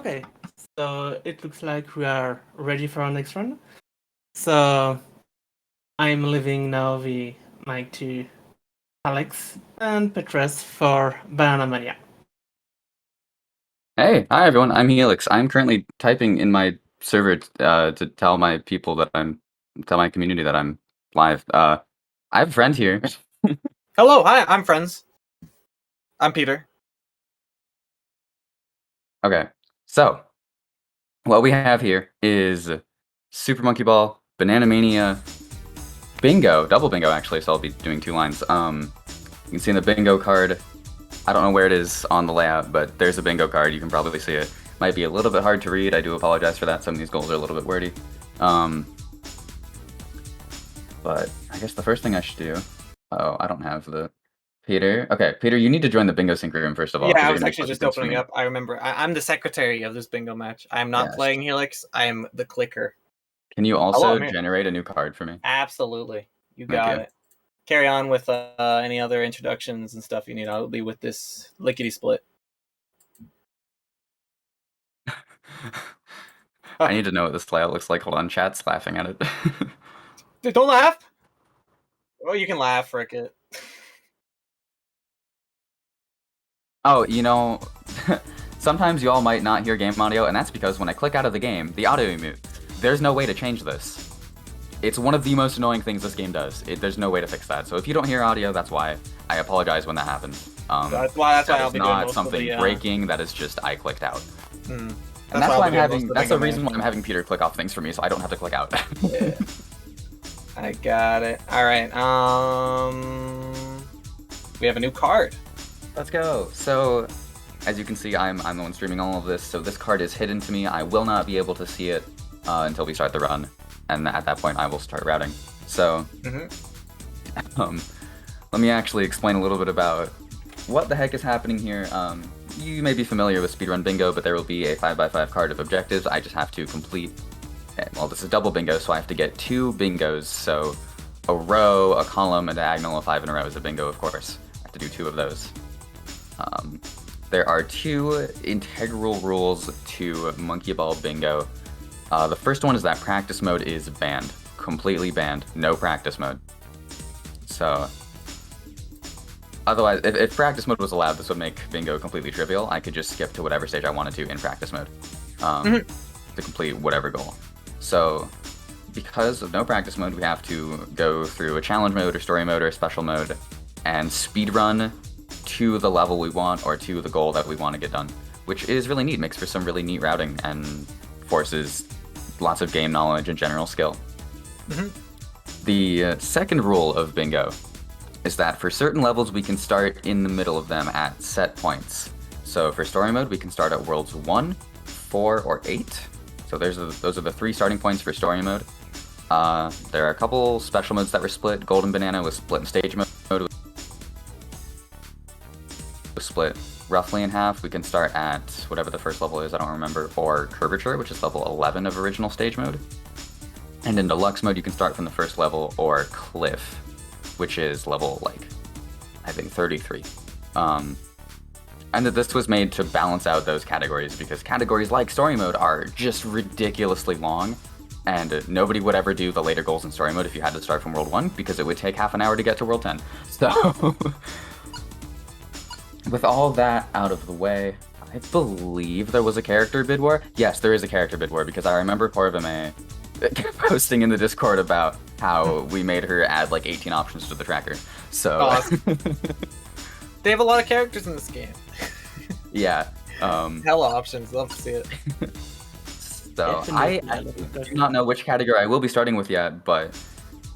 Okay, so it looks like we are ready for our next run. So I'm leaving now the mic to Alex and Petrus for Banana Mania. Hey, hi everyone. I'm Helix. I'm currently typing in my server to tell my tell my community that I'm live. I have a friend here. Hello, hi, I'm friends. I'm Peter. Okay, so what we have here is Super Monkey Ball, Banana Mania, Bingo, double bingo actually. So I'll be doing 2 lines. You can see in the bingo card. I don't know where it is on the layout, but there's a bingo card. You can probably see it. Might be a little bit hard to read. I do apologize for that. Some of these goals are a little bit wordy. But I guess the first thing I should do. Oh, I don't have the Peter. Okay, Peter, you need to join the bingo sync room first of all. Yeah, 'Cause I you're was gonna be actually collecting just things for opening me. up. I remember. I'm the secretary of this bingo match. I am not Yes. playing Helix. I am the clicker. Can you Hello, also I'm here. generate a new card for me? Absolutely. You Thank got you. it. Carry on with any other introductions and stuff you need. I'll be with this lickety split. I need to know what this layout looks like. Hold on, chat's laughing at it. Dude, don't laugh. Oh, you can laugh, frick it. Oh, you know, sometimes you all might not hear game audio, and that's because when I click out of the game, the audio mute. There's no way to change this. It's one of the most annoying things this game does. There's no way to fix that. So if you don't hear audio, that's why. I apologize when that happens. That's why That I'll is be doing not most something of the. breaking. That is just I clicked out. Hmm. And that's why I'm having. The That's the bingo reason match. why I'm having Peter click off things for me, so I don't have to click out. Yeah. I got it. All right. We have a new card. Let's go. So, as you can see, I'm the one streaming all of this. So this card is hidden to me. I will not be able to see it until we start the run, and at that point, I will start routing. So, let me actually explain a little bit about what the heck is happening here. You may be familiar with speedrun bingo, but there will be a 5x5 card of objectives. I just have to complete. Well, this is double bingo, so I have to get 2 bingos. So, a row, a column, a diagonal, a 5 in a row is a bingo, of course. I have to do 2 of those. There are 2 integral rules to Monkey Ball Bingo. The first one is that practice mode is banned. Completely banned. No practice mode. So, otherwise, if practice mode was allowed, this would make bingo completely trivial. I could just skip to whatever stage I wanted to in practice mode to complete whatever goal. So, because of no practice mode, we have to go through a challenge mode or story mode or a special mode and speedrun to the level we want or to the goal that we want to get done, which is really neat. Makes for some really neat routing and forces lots of game knowledge and general skill. The second rule of bingo is that for certain levels we can start in the middle of them at set points. So for story mode we can start at worlds 1, 4, or 8. So those are the 3 starting points for story mode. There are a couple special modes that were split. Golden Banana was split in stage mode. Was split roughly in half. We can start at whatever the first level is, I don't remember, or Curvature, which is level 11 of original stage mode. And in deluxe mode, you can start from the first level, or Cliff, which is level, I think 33. And that this was made to balance out those categories, because categories like story mode are just ridiculously long, and nobody would ever do the later goals in story mode if you had to start from world 1, because it would take half an hour to get to world 10. So, with all that out of the way, I believe there was a character bid war. Yes, there is a character bid war, because I remember Porvame posting in the Discord about how we made her add 18 options to the tracker. So Awesome. They have a lot of characters in this game. Yeah. Hella options. Love to see it. So I do not know which category I will be starting with yet, but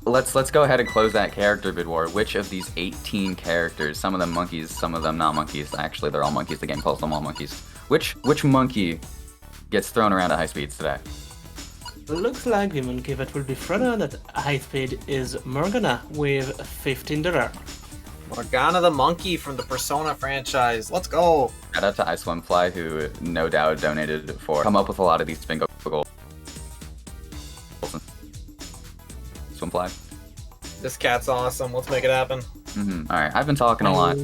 let's go ahead and close that character bid war. Which of these 18 characters, some of them monkeys, some of them not monkeys, actually they're all monkeys, the game calls them all monkeys. Which monkey gets thrown around at high speeds today? Looks like the monkey that will be thrown out at high speed is Morgana with $15. Morgana the monkey from the Persona franchise. Let's go. Shout out to iSwimFly, who no doubt donated for come up with a lot of these bingo goals. Swimfly. This cat's awesome. Let's make it happen. Alright, I've been talking a lot.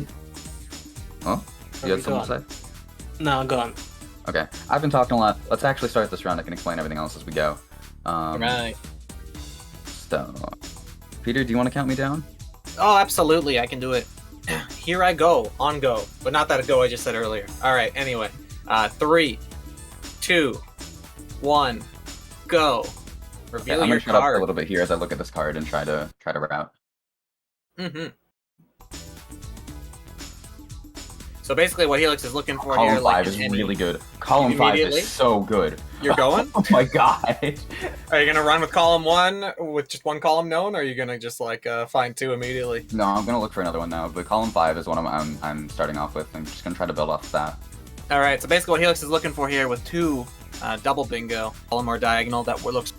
Oh, you had something to say? No, go on. Okay, I've been talking a lot. Let's actually start this round. I can explain everything else as we go. Right. So, Peter, do you want to count me down? Oh, absolutely, I can do it. Here I go, on go. But not that go I just said earlier. Alright, anyway. 3, 2, 1, go. Reveal Okay, I'm your gonna shut up card. a little bit here as I look at this card and try to route. Mm-hmm. So basically what Helix is looking for Column here, 5 like is really good. Column 5 Immediately? is so good. You're going? Oh my god. Are you gonna run with column 1 with just one column known, or are you gonna just like find 2 immediately? No, I'm gonna look for another one now, but column 5 is one I'm starting off with. I'm just gonna try to build off of that. Alright, so basically what Helix is looking for here with 2 double bingo, column or diagonal, that looks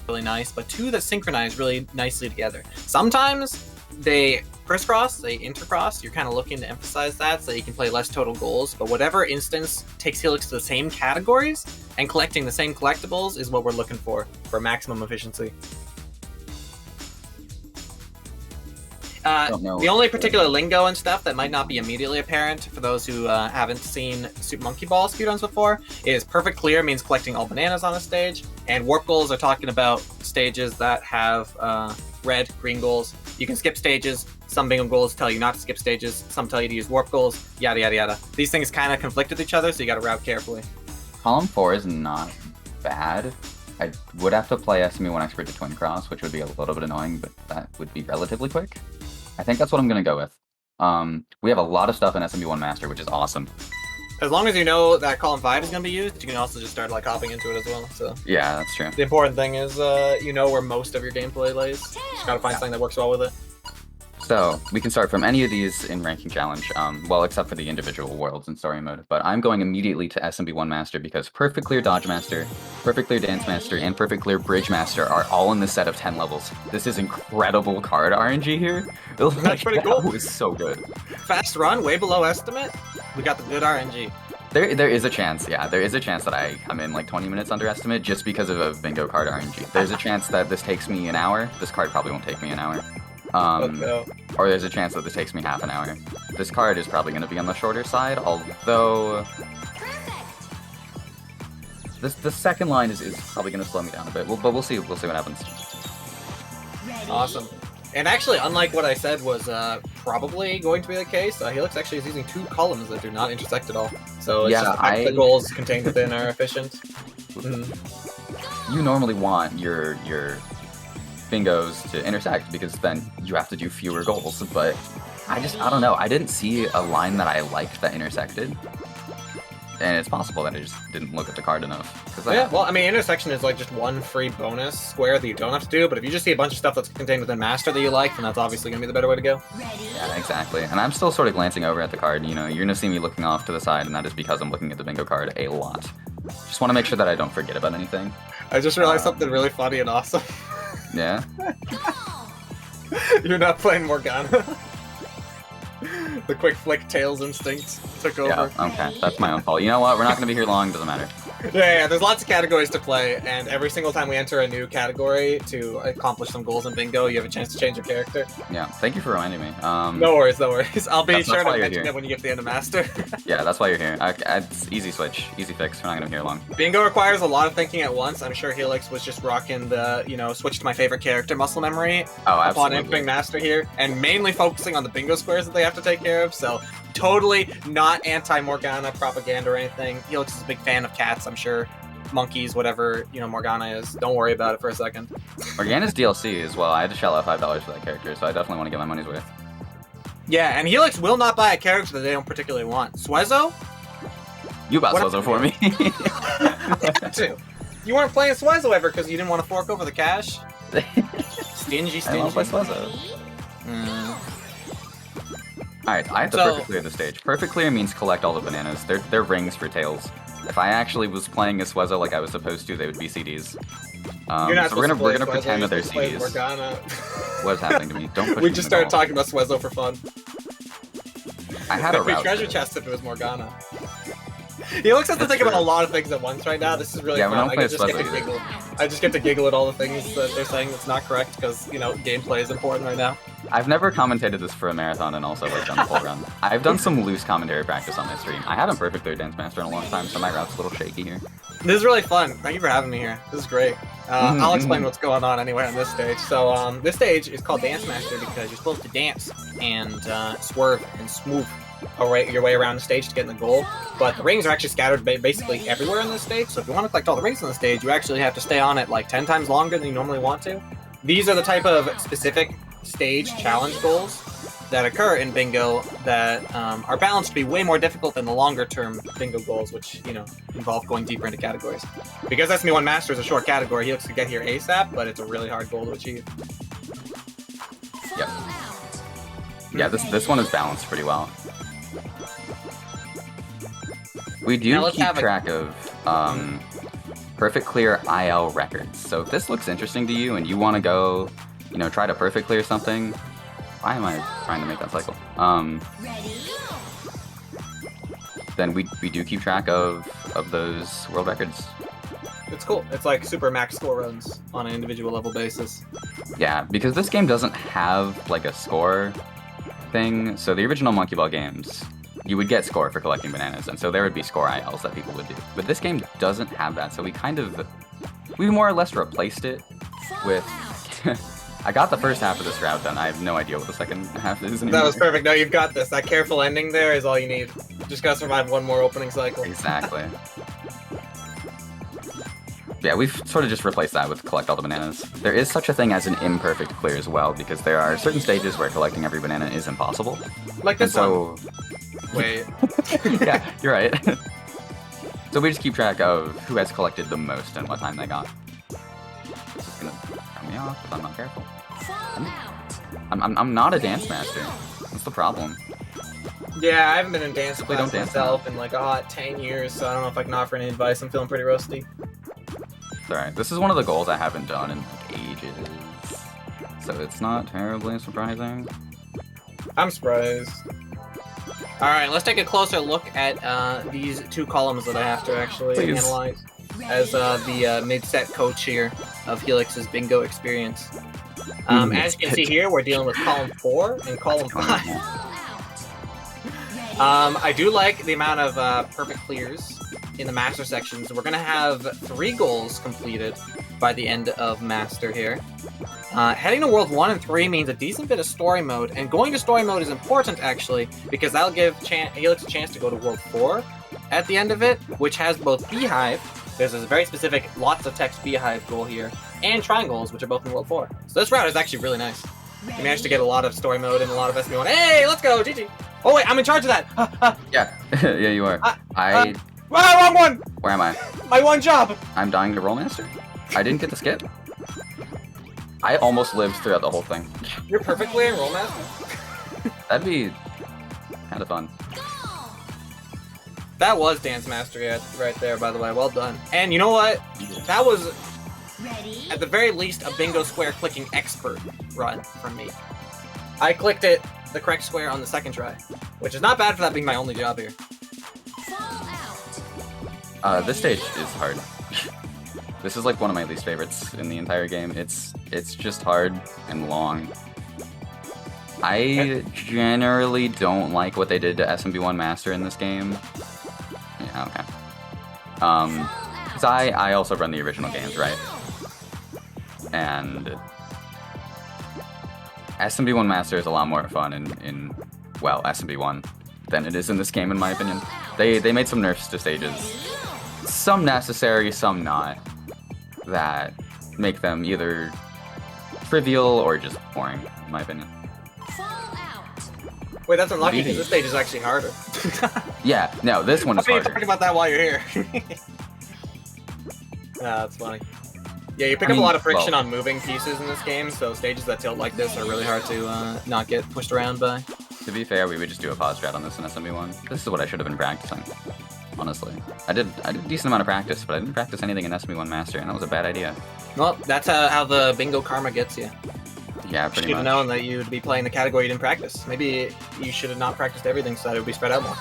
really nice, but 2 that synchronize really nicely together. Sometimes they crisscross, they intercross. You're kind of looking to emphasize that so you can play less total goals, but whatever instance takes Helix to the same categories and collecting the same collectibles is what we're looking for maximum efficiency. The only particular lingo and stuff that might not be immediately apparent for those who haven't seen Super Monkey Ball speedruns before is perfect clear means collecting all bananas on a stage, and warp goals are talking about stages that have red, green goals. You can skip stages. Some bingo goals tell you not to skip stages. Some tell you to use warp goals. Yada yada yada. These things kind of conflict with each other, so you got to route carefully. Column 4 is not bad. I would have to play SME1 Expert to Twin Cross, which would be a little bit annoying, but that would be relatively quick. I think that's what I'm going to go with. We have a lot of stuff in SMB1 Master, which is awesome. As long as you know that column 5 is going to be used, you can also just start like hopping into it as well. So yeah, that's true. The important thing is you know where most of your gameplay lays. Just got to find something that works well with it. So we can start from any of these in ranking challenge, well, except for the individual worlds in story mode. But I'm going immediately to SMB1 Master because Perfect Clear Dodge Master, Perfect Clear Dance Master, and Perfect Clear Bridge Master are all in the set of 10 levels. This is incredible card RNG here. That's pretty cool. That was so good. Fast run, way below estimate. We got the good RNG. There is a chance, yeah, there is a chance that I come in like 20 minutes under estimate just because of a bingo card RNG. There's a chance that this takes me an hour. This card probably won't take me an hour. Or there's a chance that this takes me half an hour. This card is probably going to be on the shorter side, although the second line is probably going to slow me down a bit. But we'll see what happens. Awesome. And actually, unlike what I said was probably going to be the case, Helix actually is using 2 columns that do not intersect at all. So it's yeah, just the fact that the goals contained within are efficient. You normally want your bingos to intersect because then you have to do fewer goals, but I don't know, I didn't see a line that I liked that intersected, and it's possible that I just didn't look at the card enough. Yeah, well, I mean, intersection is like just one free bonus square that you don't have to do, but if you just see a bunch of stuff that's contained within Master that you like, then that's obviously going to be the better way to go. Yeah, exactly, and I'm still sort of glancing over at the card, you know, you're going to see me looking off to the side, and that is because I'm looking at the bingo card a lot. Just want to make sure that I don't forget about anything. I just realized something really funny and awesome. Yeah? You're not playing Morgana. The quick flick tails instinct took over. Yeah, okay, that's my own fault. You know what, we're not going to be here long, doesn't matter. Yeah, there's lots of categories to play, and every single time we enter a new category to accomplish some goals in bingo, you have a chance to change your character. Yeah, thank you for reminding me. No worries, no worries. I'll be sure to mention here. it when you get to the end of Master. Yeah, that's why you're here. It's easy switch, easy fix, we're not going to be here long. Bingo requires a lot of thinking at once. I'm sure Helix was just rocking the, switch to my favorite character muscle memory upon entering Master here, and mainly focusing on the bingo squares that they have to take care of, so totally not anti-Morgana propaganda or anything. Helix is a big fan of cats, I'm sure. Monkeys, whatever, Morgana is. Don't worry about it for a second. Morgana's DLC as well. I had to shell out $5 for that character, so I definitely want to get my money's worth. Yeah, and Helix will not buy a character that they don't particularly want. Swezo? You bought Swezo for me. You weren't playing Swezo ever because you didn't want to fork over the cash. Stingy. I want to play Swezo. Alright, I have to perfect clear the stage. Perfect clear means collect all the bananas. They're rings for tails. If I actually was playing a Swezo like I was supposed to, they would be CDs. So we're gonna pretend that they're CDs. What is happening to me? Don't push We me just in the started goal. talking about Swezo for fun. I had a route. treasure chest if it was Morgana. Helix has to think about a lot of things at once right now. This is really fun. I just get to giggle at all the things that they're saying that's not correct because, gameplay is important right now. I've never commentated this for a marathon and also like done the full run. I've done some loose commentary practice on my stream. I haven't perfect clear Dance Master in a long time, so my route's a little shaky here. This is really fun. Thank you for having me here. This is great. I'll explain what's going on anyway on this stage. So this stage is called Dance Master because you're supposed to dance and swerve and smooth your way around the stage to get in the goal. But the rings are actually scattered basically everywhere on this stage. So if you want to collect all the rings on the stage, you actually have to stay on it like 10 times longer than you normally want to. These are the type of specific stage challenge goals that occur in bingo that are balanced to be way more difficult than the longer term bingo goals, which, you know, involve going deeper into categories. Because SME1 Master is a short category, he looks to get here ASAP, but it's a really hard goal to achieve. Yep. Yeah, this one is balanced pretty well. We do keep track of perfect clear IL records. So if this looks interesting to you and you want to go, you know, try to perfect clear something. Why am I trying to make that cycle? Then we do keep track of those world records. It's cool. It's like super max score runs on an individual level basis. Yeah, because this game doesn't have like a score thing. So the original Monkey Ball games, you would get score for collecting bananas, and so there would be score ILs that people would do. But this game doesn't have that, so we more or less replaced it with... I got the first half of this route done. I have no idea what the second half is anymore. That was perfect. No, you've got this. That careful ending there is all you need. Just gotta survive one more opening cycle. Exactly. Yeah, we've sort of just replaced that with collect all the bananas. There is such a thing as an imperfect clear as well, because there are certain stages where collecting every banana is impossible. Like this one. Wait. Yeah, you're right. So we just keep track of who has collected the most and what time they got. This is gonna throw me off if I'm not careful. I'm not a dance master. That's the problem. Yeah, I haven't been in dance class myself in like a hot 10 years, so I don't know if I can offer any advice. I'm feeling pretty rusty. It's alright. This is one of the goals I haven't done in like ages. So it's not terribly surprising. I'm surprised. Alright, let's take a closer look at these two columns that I have to actually analyze as the mid-set coach here of Helix's bingo experience. As you can see here, we're dealing with column 4 and column 5. I do like the amount of perfect clears in the master sections. We're going to have 3 goals completed by the end of master here. Heading to World 1 and 3 means a decent bit of story mode, and going to story mode is important actually, because that'll give Helix a chance to go to World 4 at the end of it, which has both Beehive, there's a very specific lots of text Beehive goal here, and Triangles, which are both in World 4. So this route is actually really nice. You managed to get a lot of story mode and a lot of SB1. Hey, let's go, GG! Oh wait, I'm in charge of that! Yeah, yeah you are. Wrong one! Where am I? My one job! I'm dying to roll master? I didn't get the skip. I almost lived throughout the whole thing. You're perfectly in roll master? That'd be kind of fun. That was Dance Master right there, by the way. Well done. And you know what? That was, at the very least, a bingo square clicking expert run from me. I clicked it, the correct square, on the second try, which is not bad for that being my only job here. This stage is hard. This is like one of my least favorites in the entire game. It's just hard and long. I generally don't like what they did to SMB1 Master in this game. Yeah, okay. Cause I also run the original games, right? And SMB1 Master is a lot more fun in well, SMB1 than it is in this game, in my opinion. They made some nerfs to stages. Some necessary, some not. That make them either trivial or just boring, in my opinion. Wait, that's unlucky because this stage is actually harder. Yeah, no, this one is harder. Talking about that while you're here. That's funny. Yeah, you pick up a lot of friction on moving pieces in this game, so stages that tilt like this are really hard to not get pushed around by. To be fair, we would just do a pause strat on this in SMB1. This is what I should have been practicing, honestly. I did a decent amount of practice, but I didn't practice anything in SMB1 Master, and that was a bad idea. Well, that's how the bingo karma gets you. Yeah, pretty much. You should have known that you'd be playing the category you didn't practice. Maybe you should have not practiced everything so that it would be spread out more.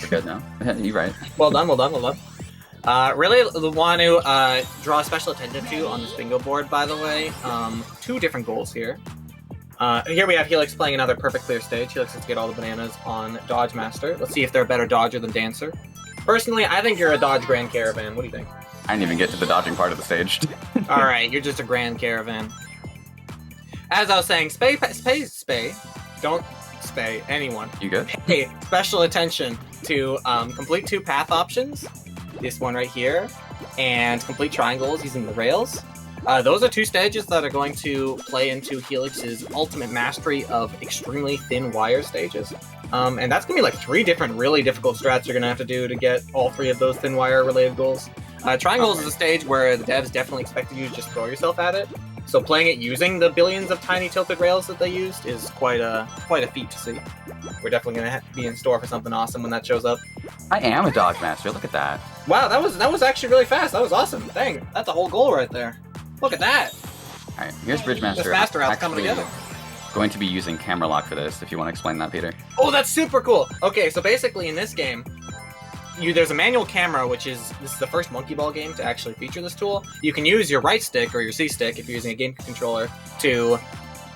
You're good now. You're right. Well done, well done, well done. Really want to draw special attention to on this bingo board, by the way. 2 different goals here. Here we have Helix playing another perfect clear stage. Helix has to get all the bananas on Dodge Master. Let's see if they're a better dodger than Dancer. Personally, I think you're a Dodge Grand Caravan. What do you think? I didn't even get to the dodging part of the stage. Alright, you're just a Grand Caravan. As I was saying, don't spay anyone. You good? Pay special attention to complete 2 path options. This one right here. And complete triangles using the rails. Those are 2 stages that are going to play into Helix's ultimate mastery of extremely thin wire stages. And that's going to be like 3 different really difficult strats you're going to have to do to get all 3 of those thin wire related goals. Triangles is a stage where the devs definitely expected you to just throw yourself at it. So playing it using the billions of tiny tilted rails that they used is quite a feat to see. We're definitely going to be in store for something awesome when that shows up. I am a dodge master. Look at that. Wow, that was actually really fast. That was awesome. Dang, that's a whole goal right there. Look at that. All right, here's Bridge Master. This master out's coming together. Going to be using camera lock for this. If you want to explain that, Peter. Oh, that's super cool. Okay, so basically in this game, there's a manual camera, this is the first Monkey Ball game to actually feature this tool. You can use your right stick or your C stick if you're using a game controller to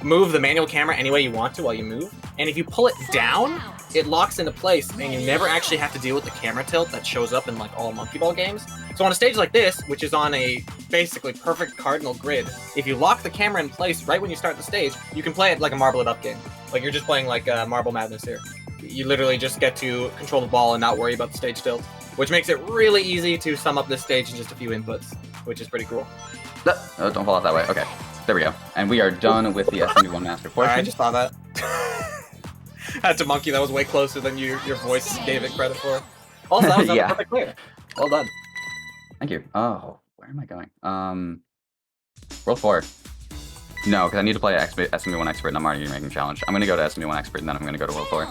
move the manual camera any way you want to while you move. And if you pull it down, it locks into place, and you never actually have to deal with the camera tilt that shows up in like all Monkey Ball games. So on a stage like this, which is on a basically perfect cardinal grid, if you lock the camera in place right when you start the stage, you can play it like a Marble It Up game. Like you're just playing like Marble Madness here. You literally just get to control the ball and not worry about the stage tilt, which makes it really easy to sum up this stage in just a few inputs, which is pretty cool. Oh, don't fall out that way. Okay, there we go. And we are done with the SMB1 Master portion. I just saw that. That's a monkey that was way closer than your voice gave it credit for. Also, that was Yeah. perfect clear. Well done. Thank you. Oh, where am I going? World 4. No, because I need to play SMB1 Expert, and I'm already making challenge. I'm going to go to SMB1 Expert, and then I'm going to go to World 4.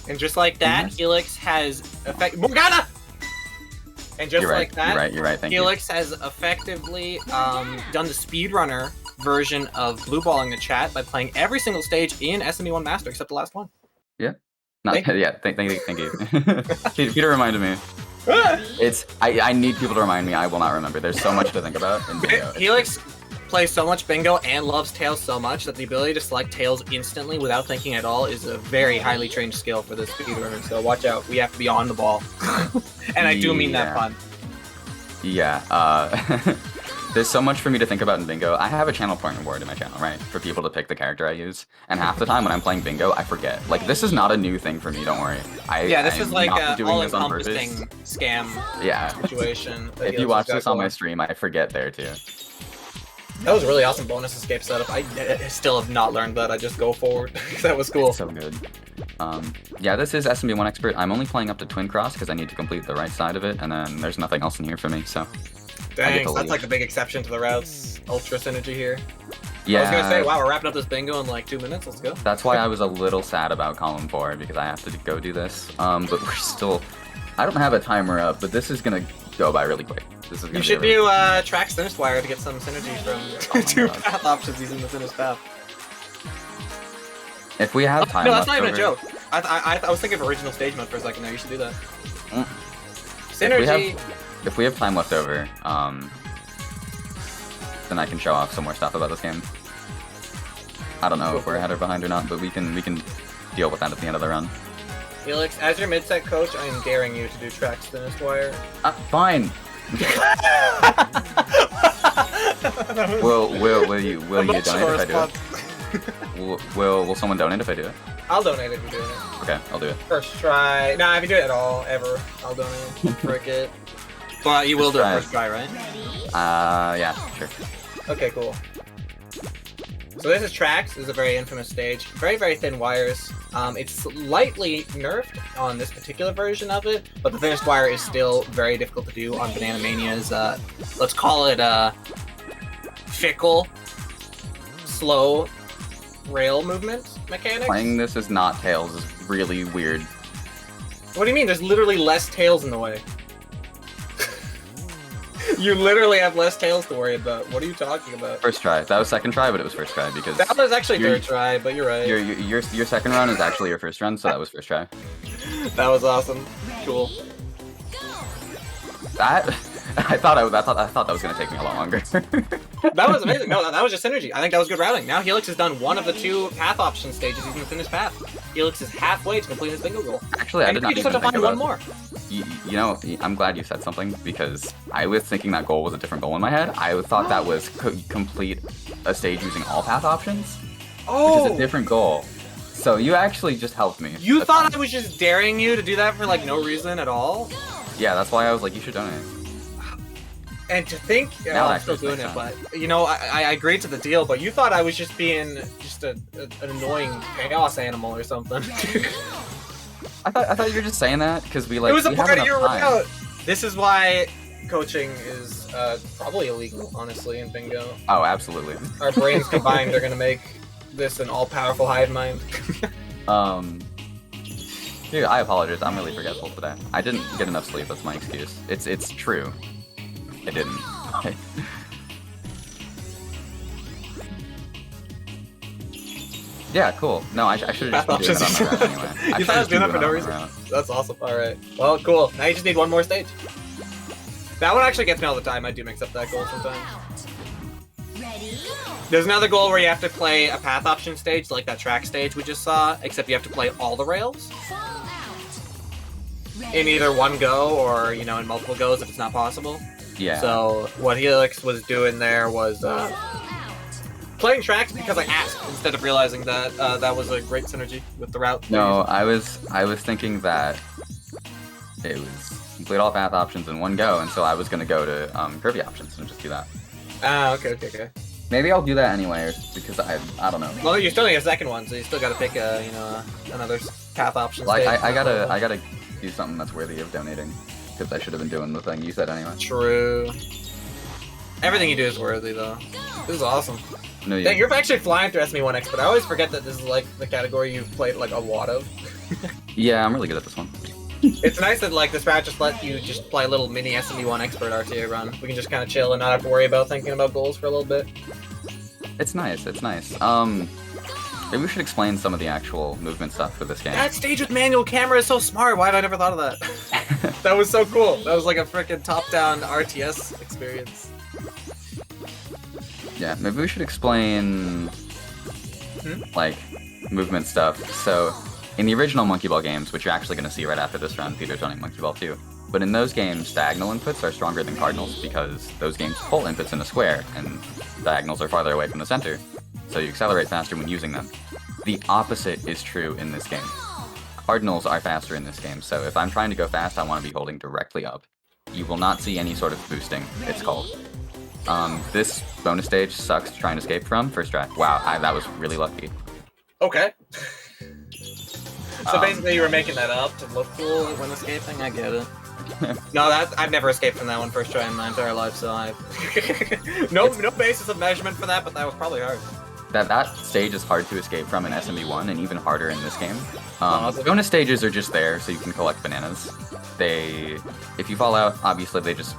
And just like that, Helix has Morgana! And just You're right. like that, You're right. Thank Helix has effectively done the speedrunner version of blue balling the chat by playing every single stage in SME1 Master except the last one. you. Thank you. Peter reminded me. Ah! I need people to remind me. I will not remember. There's so much to think about in Bingo. Helix plays so much bingo and loves tails so much that the ability to select tails instantly without thinking at all is a very highly trained skill for this speedrunner. So watch out. We have to be on the ball. And I do mean that pun. Yeah. There's so much for me to think about in Bingo. I have a channel partner board in my channel, right? For people to pick the character I use. And half the time when I'm playing Bingo, I forget. Like, this is not a new thing for me, don't worry. This is like an an all-encompassing scam situation. If you watch this on my stream, I forget there too. That was a really awesome bonus escape setup. I still have not learned that. I just go forward. That was cool. It's so good. Yeah, this is SMB1 Expert. I'm only playing up to Twin Cross because I need to complete the right side of it, and then there's nothing else in here for me, so... Dang, so that's like the big exception to the routes. Ultra synergy here. Yeah. I was gonna say, wow, we're wrapping up this bingo in like 2 minutes. Let's go. That's why I was a little sad about column 4, because I have to go do this. But we're still... I don't have a timer up, but this is gonna go by really quick. This is gonna You should do Track's Thinnest Wire to get some synergy from 2 path options using the thinnest path. If we have time No, that's left not even a over- joke. I was thinking of original stage mode for a second there. You should do that. If Synergy. we have time left over, then I can show off some more stuff about this game. I don't know if we're ahead or behind or not, but we can deal with that at the end of the run. Felix, as your mid-set coach, I am daring you to do Track's Thinnest Wire. Fine. Will you donate if I do it? Will someone donate if I do it? I'll donate if you're doing it. Okay, I'll do it. First try. Nah, if you do it at all, ever, I'll donate. Frick it. But you will do it first try, right? Yeah, sure. Okay, cool. So this is Tracks. This is a very infamous stage. Very, very thin wires. It's slightly nerfed on this particular version of it, but the thinnest wire is still very difficult to do on Banana Mania's, let's call it, fickle, slow rail movement mechanics. Playing this as not Tails is really weird. What do you mean? There's literally less tails in the way. You literally have less tails to worry about. What are you talking about? First try. That was second try, but it was first try because That was actually third try, but you're right. your second run is actually your first run, so that was first try. That was awesome. Cool. I thought that was gonna take me a lot longer. That was amazing. No, that was just synergy. I think that was good routing. Now Helix has done one of the 2 path option stages. He's in the thinnest path. Helix is halfway to complete his bingo goal. Actually, I And did you not just even have to think find one about. more. You know, I'm glad you said something because I was thinking that goal was a different goal in my head. I thought that was complete a stage using all path options, which is a different goal. So you actually just helped me. You That's thought fine. I was just daring you to do that for like no reason at all? Yeah, that's why I was like, you should donate. And to think, Now I'm that still actually doing it, makes but you know, I agreed to the deal. But you thought I was just being an annoying chaos animal or something. I thought you were just saying that because we like. It was a we have part of enough your time. route. This is why coaching is probably illegal, honestly, in bingo. Oh, absolutely. Our brains combined are gonna make this an all-powerful hive mind. Dude, I apologize. I'm really forgetful today. I didn't get enough sleep. That's my excuse. It's true. I didn't. Yeah, cool. No, I should have just been doing that on my route anyway. You thought I was doing that for no reason? That's awesome. All right. Well, cool. Now you just need one more stage. That one actually gets me all the time. I do mix up that goal sometimes. There's another goal where you have to play a path option stage, like that track stage we just saw, except you have to play all the rails in either one go or, you know, in multiple goes if it's not possible. Yeah. So what Helix was doing there was playing tracks because I asked instead of realizing that that was a great synergy with the route. No, I was thinking that it was complete all path options in one go, and so I was gonna go to curvy options and just do that. Ah, okay. Maybe I'll do that anyway, because I don't know. Well, you're still need a second one, so you still got to pick another path option. Like stage. I gotta do something that's worthy of donating, because I should have been doing the thing you said anyway. True. Everything you do is worthy, though. This is awesome. No, Yeah, you're actually flying through SME1X, but I always forget that this is like the category you've played like a lot of. Yeah, I'm really good at this one. It's nice that like this route just let you just play a little mini SME1 expert RTA run. We can just kind of chill and not have to worry about thinking about goals for a little bit. It's nice. Maybe we should explain some of the actual movement stuff for this game. That stage with manual camera is so smart. Why have I never thought of that? That was so cool. That was like a freaking top-down RTS experience. Yeah, maybe we should explain like movement stuff. So, in the original Monkey Ball games, which you're actually going to see right after this round, Peter's running Monkey Ball 2. But in those games, diagonal inputs are stronger than cardinals because those games pull inputs in a square, and diagonals are farther away from the center, so you accelerate faster when using them. The opposite is true in this game. Cardinals are faster in this game, so if I'm trying to go fast, I want to be holding directly up. You will not see any sort of boosting, it's called. This bonus stage sucks to try and escape from. First try. Wow, that was really lucky. Okay. So basically you were making that up to look cool when escaping? I get it. No, I've never escaped from that one first try in my entire life, so no basis of measurement for that, but that was probably hard. That stage is hard to escape from in SMB1 and even harder in this game. Awesome. Bonus stages are just there so you can collect bananas. If you fall out, obviously they just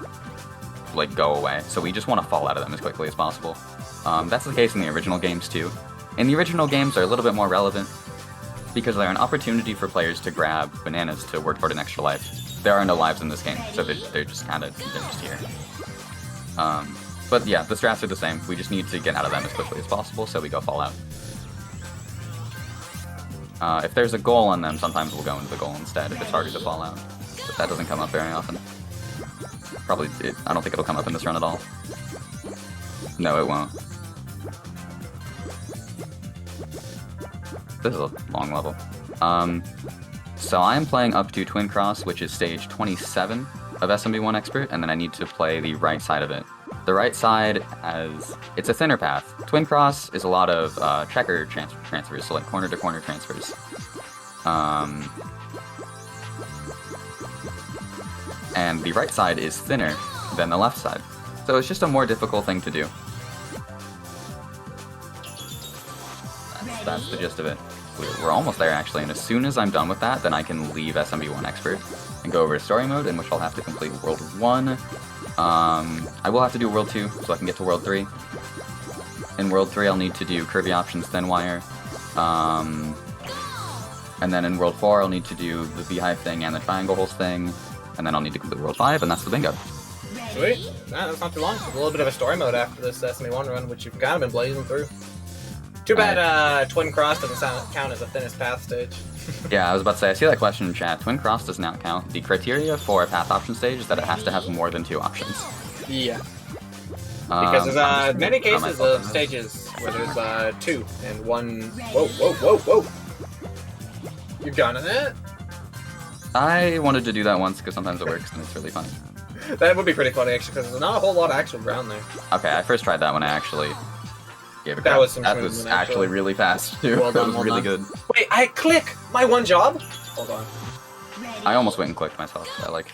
like go away. So we just want to fall out of them as quickly as possible. That's the case in the original games too. And the original games are a little bit more relevant because they're an opportunity for players to grab bananas to work toward an extra life. There are no lives in this game, so they're just here. But yeah, the strats are the same. We just need to get out of them as quickly as possible, so we go fall out. If there's a goal on them, sometimes we'll go into the goal instead if it's harder to fall out. But that doesn't come up very often. I don't think it'll come up in this run at all. No, it won't. This is a long level. So I'm playing up to Twin Cross, which is stage 27 of SMB1 Expert, and then I need to play the right side of it. The right side it's a thinner path. Twin Cross is a lot of checker transfers, so like corner-to-corner transfers. And the right side is thinner than the left side. So it's just a more difficult thing to do. That's the gist of it. We're almost there actually, and as soon as I'm done with that, then I can leave SMB1 Expert and go over to Story Mode, in which I'll have to complete World 1. I will have to do World 2, so I can get to World 3. In World 3, I'll need to do Curvy Options Thin Wire. And then in World 4, I'll need to do the Beehive thing and the Triangle Holes thing. And then I'll need to complete World 5, and that's the bingo. Sweet. Nah, that's not too long. It's a little bit of a story mode after this Sesame 1 run, which you've kind of been blazing through. Too bad Twin Cross doesn't count as a thinnest path stage. Yeah, I was about to say, I see that question in chat. Twin Cross does not count. The criteria for a path option stage is that it has to have more than 2 options. Yeah. Because there's many cases of that. stages where there's 2 and 1. Whoa. You've done it? I wanted to do that once because sometimes it works and it's really funny. That would be pretty funny, actually, because there's not a whole lot of actual ground there. Okay, I first tried that when I actually gave it That crap. was some That was movement, actually really fast, too. Well That done, was well really done. good. Wait, I click my one job? Hold on. I almost went and clicked myself. I, like,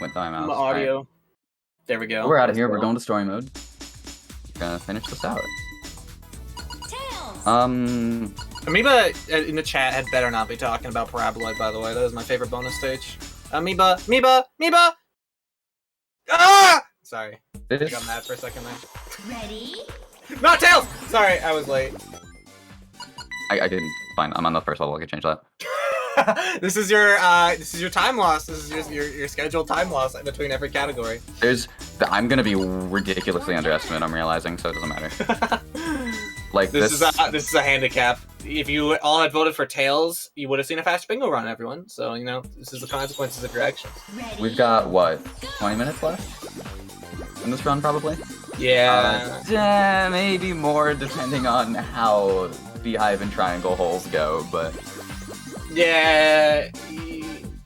went by my mouse. My audio. There we go. We're out of here. We're going to story mode. Gonna finish this out. Amoeba in the chat had better not be talking about Paraboloid, by the way. That was my favorite bonus stage. Amoeba! Ah! Sorry. I This, got mad for a second there. Ready? Not Tails! Sorry, I was late. I didn't find. I'm on the first level. I can change that. This is your time loss. This is your scheduled time loss in between every category. I'm gonna be ridiculously underestimated. I'm realizing, so it doesn't matter. Like This is a handicap. If you all had voted for Tails, you would have seen a fast bingo run, everyone. So, you know, this is the consequences of your actions. Ready? We've got what, 20 minutes left in this run, probably. Yeah. Maybe more, depending on how Beehive and Triangle holes go. But Yeah,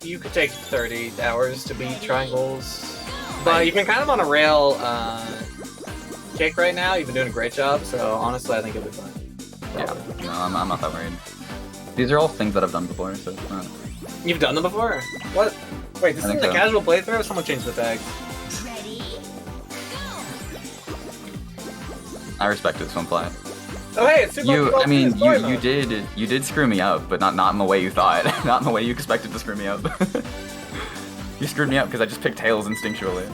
you could take 30 hours to beat triangles, but you've been kind of on a rail kick right now. You've been doing a great job, so honestly, I think it'll be fine. yeah, no, I'm not that worried. These are all things that I've done before, so it's not. You've done them before? What? Wait, this I isn't think a so. casual playthrough? Someone changed the tag. Ready? I respect this one play. Oh hey, it's Super Monkey Ball 2 in story mode. You did screw me up, but not in the way you thought. Not in the way you expected to screw me up. You screwed me up because I just picked Tails instinctually.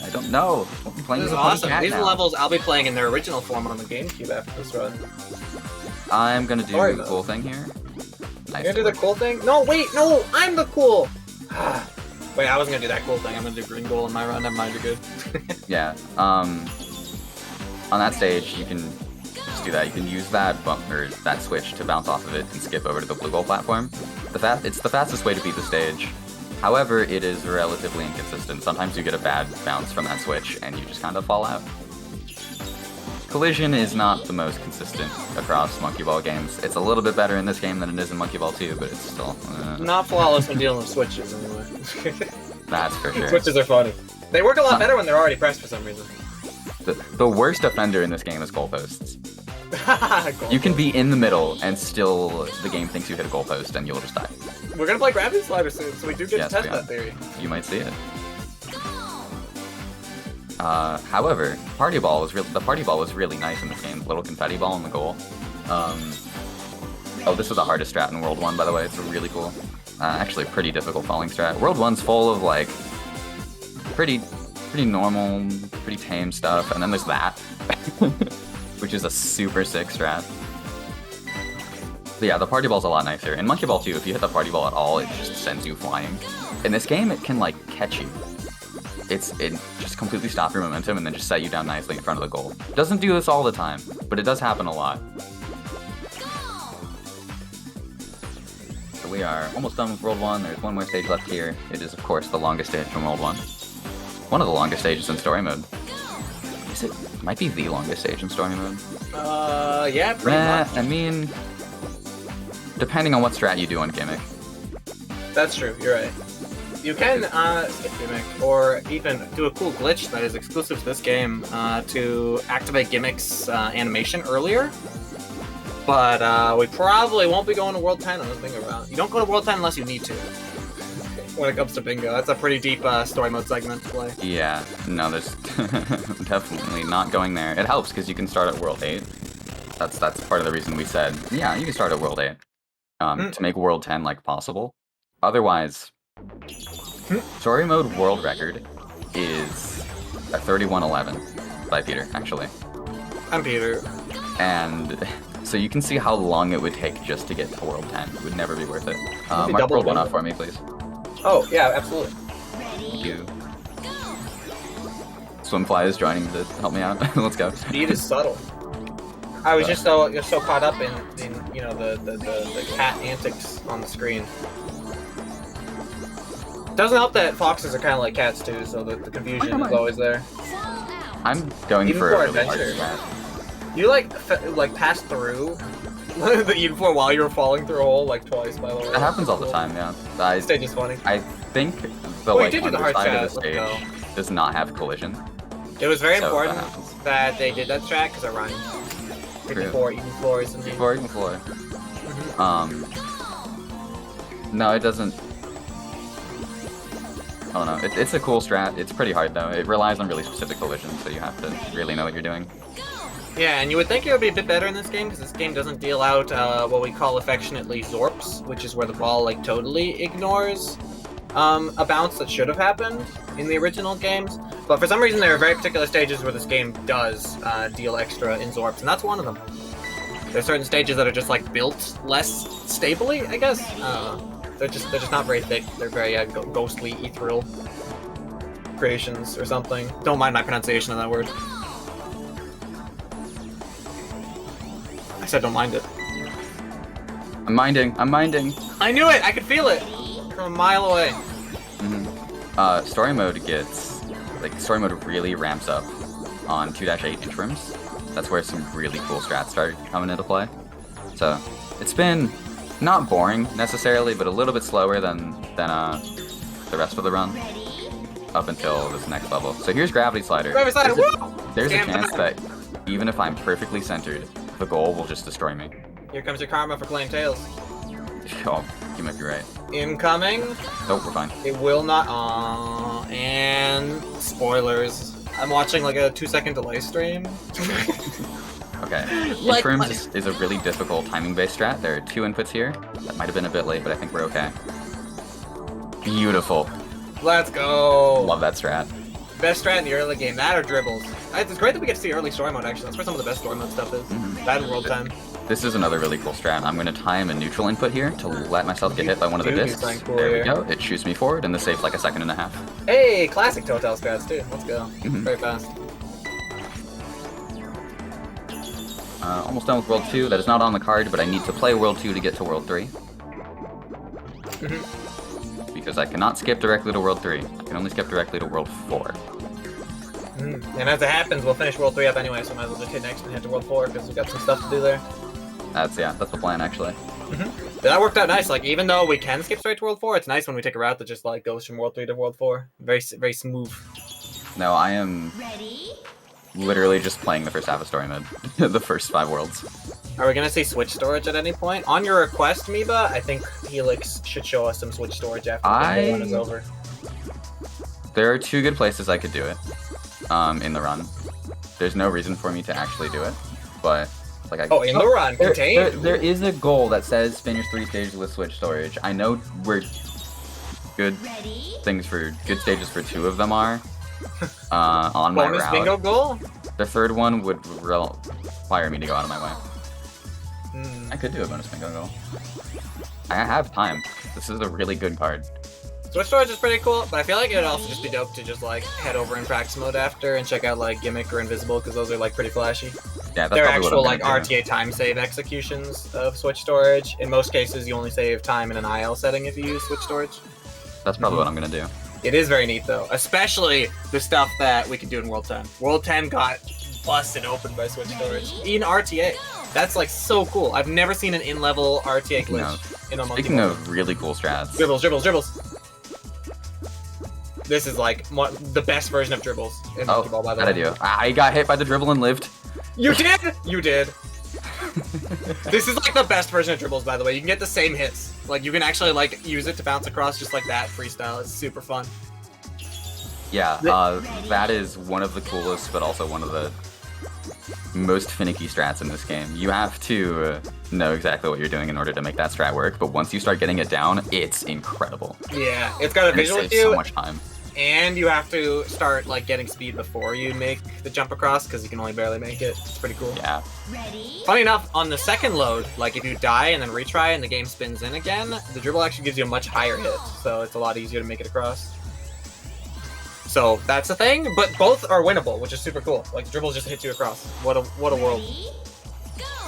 I don't know. I'm playing This is as a funny awesome. cat These are now. levels I'll be playing in their original form on the GameCube after this run. I'm gonna do Story the mode. cool thing here. You gonna do the cool thing? No, wait, no, I'm the cool. Wait, I wasn't gonna do that cool thing. I'm gonna do green goal in my run. Never mind, you're good. Yeah. On that stage, you can just do that. You can use that bump or that switch to bounce off of it and skip over to the blue goal platform. It's the fastest way to beat the stage. However, it is relatively inconsistent. Sometimes you get a bad bounce from that switch and you just kind of fall out. Collision is not the most consistent across Monkey Ball games. It's a little bit better in this game than it is in Monkey Ball 2, but it's still... Not flawless when dealing with switches, anyway. That's for sure. Switches are funny. They work a lot better when they're already pressed for some reason. The worst offender in this game is goalposts. You can be in the middle and still the game thinks you hit a goalpost and you'll just die. We're gonna play Gravity Slider soon, so we do get Yes, to test we are. that theory. You might see it. However, the party ball was really nice in this game. Little confetti ball in the goal. Oh, this was the hardest strat in World 1, by the way. It's really cool. Actually, pretty difficult falling strat. World 1's full of like pretty normal, pretty tame stuff, and then there's that, which is a super sick strat. But yeah, the party ball's a lot nicer. In Monkey Ball 2, if you hit the party ball at all, it just sends you flying. In this game, it can like catch you. It just completely stop your momentum and then just set you down nicely in front of the goal. It doesn't do this all the time, but it does happen a lot. So we are almost done with World 1. There's one more stage left here. It is, of course, the longest stage from World 1. One of the longest stages in story mode. It might be the longest stage in story mode. Yeah, pretty much. I mean, depending on what strat you do on Gimmick. That's true, you're right. You can skip Gimmick, or even do a cool glitch that is exclusive to this game to activate Gimmick's animation earlier. But we probably won't be going to World 10 on this bingo round. You don't go to World 10 unless you need to. When it comes to bingo, that's a pretty deep story mode segment to play. Yeah, no, there's definitely not going there. It helps because you can start at World 8. That's part of the reason we said, yeah, you can start at World 8 to make World 10 like possible. Otherwise, story mode world record is a 31:11 by Peter, actually. I'm Peter. And so you can see how long it would take just to get to World 10. It would never be worth it. Maybe Mark double World 1 bingo. off for me, please. Oh, yeah, absolutely. Thank you. Swimfly is joining to help me out. Let's go. Speed is subtle. I was just so caught up in you know the cat antics on the screen. Doesn't help that foxes are kind of like cats too, so the confusion is always there. I'm going Even for for a really hard adventure. strat. You like passed through the Eden 4 while you were falling through a hole like twice, by the way. That happens all the time, yeah. This stage is funny. I think the Oh, you did do the hard underside of strat. the Let's stage does not have collision. It was very So important that happens. that they did that track because it rhymed. True. 54 Eden floors and Before even floor. No, it doesn't. I don't know. It's a cool strat. It's pretty hard though. It relies on really specific collisions, so you have to really know what you're doing. Yeah, and you would think it would be a bit better in this game because this game doesn't deal out what we call affectionately zorps, which is where the ball like totally ignores a bounce that should have happened in the original games. But for some reason, there are very particular stages where this game does deal extra in zorps, and that's one of them. There's certain stages that are just like built less stably, I guess. They're just not very thick. They're very ghostly, ethereal creations or something. Don't mind my pronunciation of that word. I said don't mind it. I'm minding. I knew it! I could feel it! From a mile away. Story mode gets, story mode really ramps up on 2-8 interims. That's where some really cool strats start coming into play. So, it's been not boring necessarily, but a little bit slower than the rest of the run up until this next level. So here's Gravity Slider. Gravity Slider, There's a Damn chance time. that even if I'm perfectly centered, the goal will just destroy me. Here comes your karma for playing Tails. Oh, you might be right. Incoming. Nope, we're fine. It will not. And spoilers. I'm watching like a 2-second delay stream. Okay. Like- Interims is a really difficult timing-based strat. There are 2 inputs here. That might have been a bit late, but I think we're okay. Beautiful. Let's go. Love that strat. Best strat in the early game. That or dribbles. It's great that we get to see early story mode. Actually, that's where some of the best story mode stuff is. That and world time. This is another really cool strat. I'm going to time a neutral input here to let myself get hit by one of the You do discs. something cool There we here. go. It shoots me forward, and this saves like a second and a half. Hey, classic Total strats too. Let's go. Mhm. Very fast. Almost done with World 2. That is not on the card, but I need to play World 2 to get to World 3. Because I cannot skip directly to World 3. I can only skip directly to World 4. And as it happens, we'll finish World 3 up anyway, so might as well just hit next and head to World 4 because we've got some stuff to do there. That's the plan, actually. That worked out nice. Like, even though we can skip straight to World 4, it's nice when we take a route that just like goes from World 3 to World 4. Very, very smooth. No, I am literally just playing the first half of story mode. The first 5 worlds. Are we gonna see Switch storage at any point? On your request, Miba, I think Helix should show us some Switch storage after the run is over. There are 2 good places I could do it. In the run. There's no reason for me to actually do it, but like Oh, in the run, contained. there is a goal that says finish 3 stages with Switch storage. I know where good good stages for 2 of them are. On my Bonus route. bingo goal? The 3rd one would require me to go out of my way. I could do a bonus bingo goal. I have time. This is a really good card. Switch storage is pretty cool, but I feel like it would also just be dope to just like head over in practice mode after and check out like Gimmick or Invisible because those are like pretty flashy. Yeah, that's They're probably actual what like I'm gonna do. RTA time save executions of Switch storage. In most cases, you only save time in an IL setting if you use Switch storage. That's probably what I'm gonna do. It is very neat though, especially the stuff that we can do in World 10. World 10 got busted open by Switch storage in RTA. That's like so cool. I've never seen an in-level RTA glitch in a monkey Speaking ball. of really cool strats, Dribbles. This is like the best version of dribbles in monkey ball, by the that way. I do. I got hit by the dribble and lived. You did? You did. This is like the best version of dribbles, by the way. You can get the same hits. Like you can actually like use it to bounce across just like that freestyle. It's super fun. Yeah, that is one of the coolest, but also one of the most finicky strats in this game. You have to know exactly what you're doing in order to make that strat work, but once you start getting it down, it's incredible. Yeah, it's got a And it visual saves cue, so much time. and you have to start like getting speed before you make the jump across because you can only barely make it. It's pretty cool. Yeah. Funny enough, on the second load, like if you die and then retry and the game spins in again, the dribble actually gives you a much higher hit, so it's a lot easier to make it across. So that's the thing, but both are winnable, which is super cool. Like, dribbles just hit you across. What a world.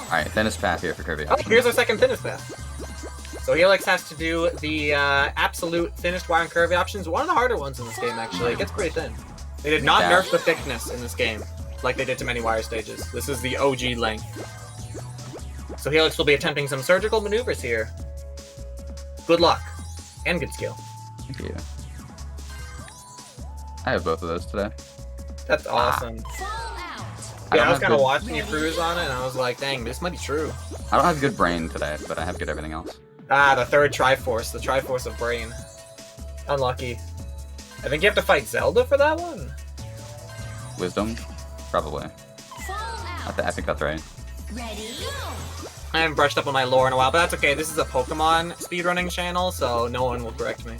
Alright, thinnest path here for Kirby. Oh, here's our second thinnest path. So Helix has to do the absolute thinnest wire and curvy options. One of the harder ones in this game, actually. It gets pretty thin. They did not nerf the thickness in this game, like they did to many wire stages. This is the OG length. So Helix will be attempting some surgical maneuvers here. Good luck. And good skill. Thank you. I have both of those today. That's awesome. Yeah, I was kind of watching you cruise on it, and I was like, dang, this might be true. I don't have good brain today, but I have good everything else. Ah, the third Triforce. The Triforce of Brain. Unlucky. I think you have to fight Zelda for that one? Wisdom? Probably. I think that's right. I haven't brushed up on my lore in a while, but that's okay. This is a Pokemon speedrunning channel, so no one will correct me.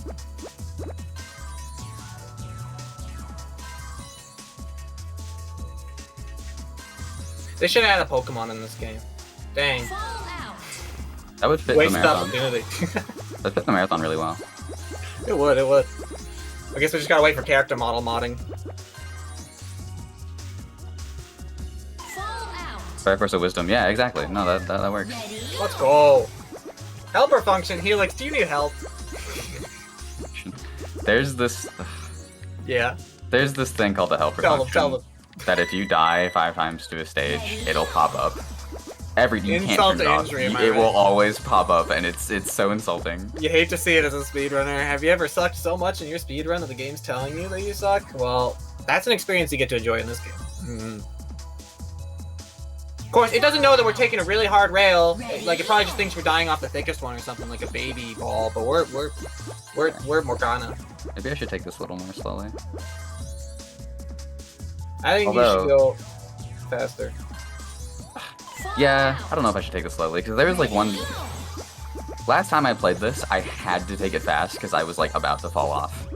They should have had a Pokemon in this game. Dang. That would fit Wasted the marathon. opportunity. That fit the marathon really well. It would. I guess we just gotta wait for character model modding. Triforce of Wisdom. Yeah, exactly. No, that works. Let's go. Helper function. Helix, do you need help? There's this. Yeah. There's this thing called the helper Tell them, function. tell them. That if you die 5 times to a stage, it'll pop up. You Insult can't turn it to off. injury, am I It will right? always pop up, and it's so insulting. You hate to see it as a speedrunner. Have you ever sucked so much in your speedrun that the game's telling you that you suck? Well, that's an experience you get to enjoy in this game. Mm-hmm. Of course, it doesn't know that we're taking a really hard rail. Like, it probably just thinks we're dying off the thickest one or something, like a baby ball. But we're Morgana. Maybe I should take this a little more slowly. I think you should go faster. Yeah, I don't know if I should take this slowly, because there was like one... Last time I played this, I had to take it fast, because I was like about to fall off.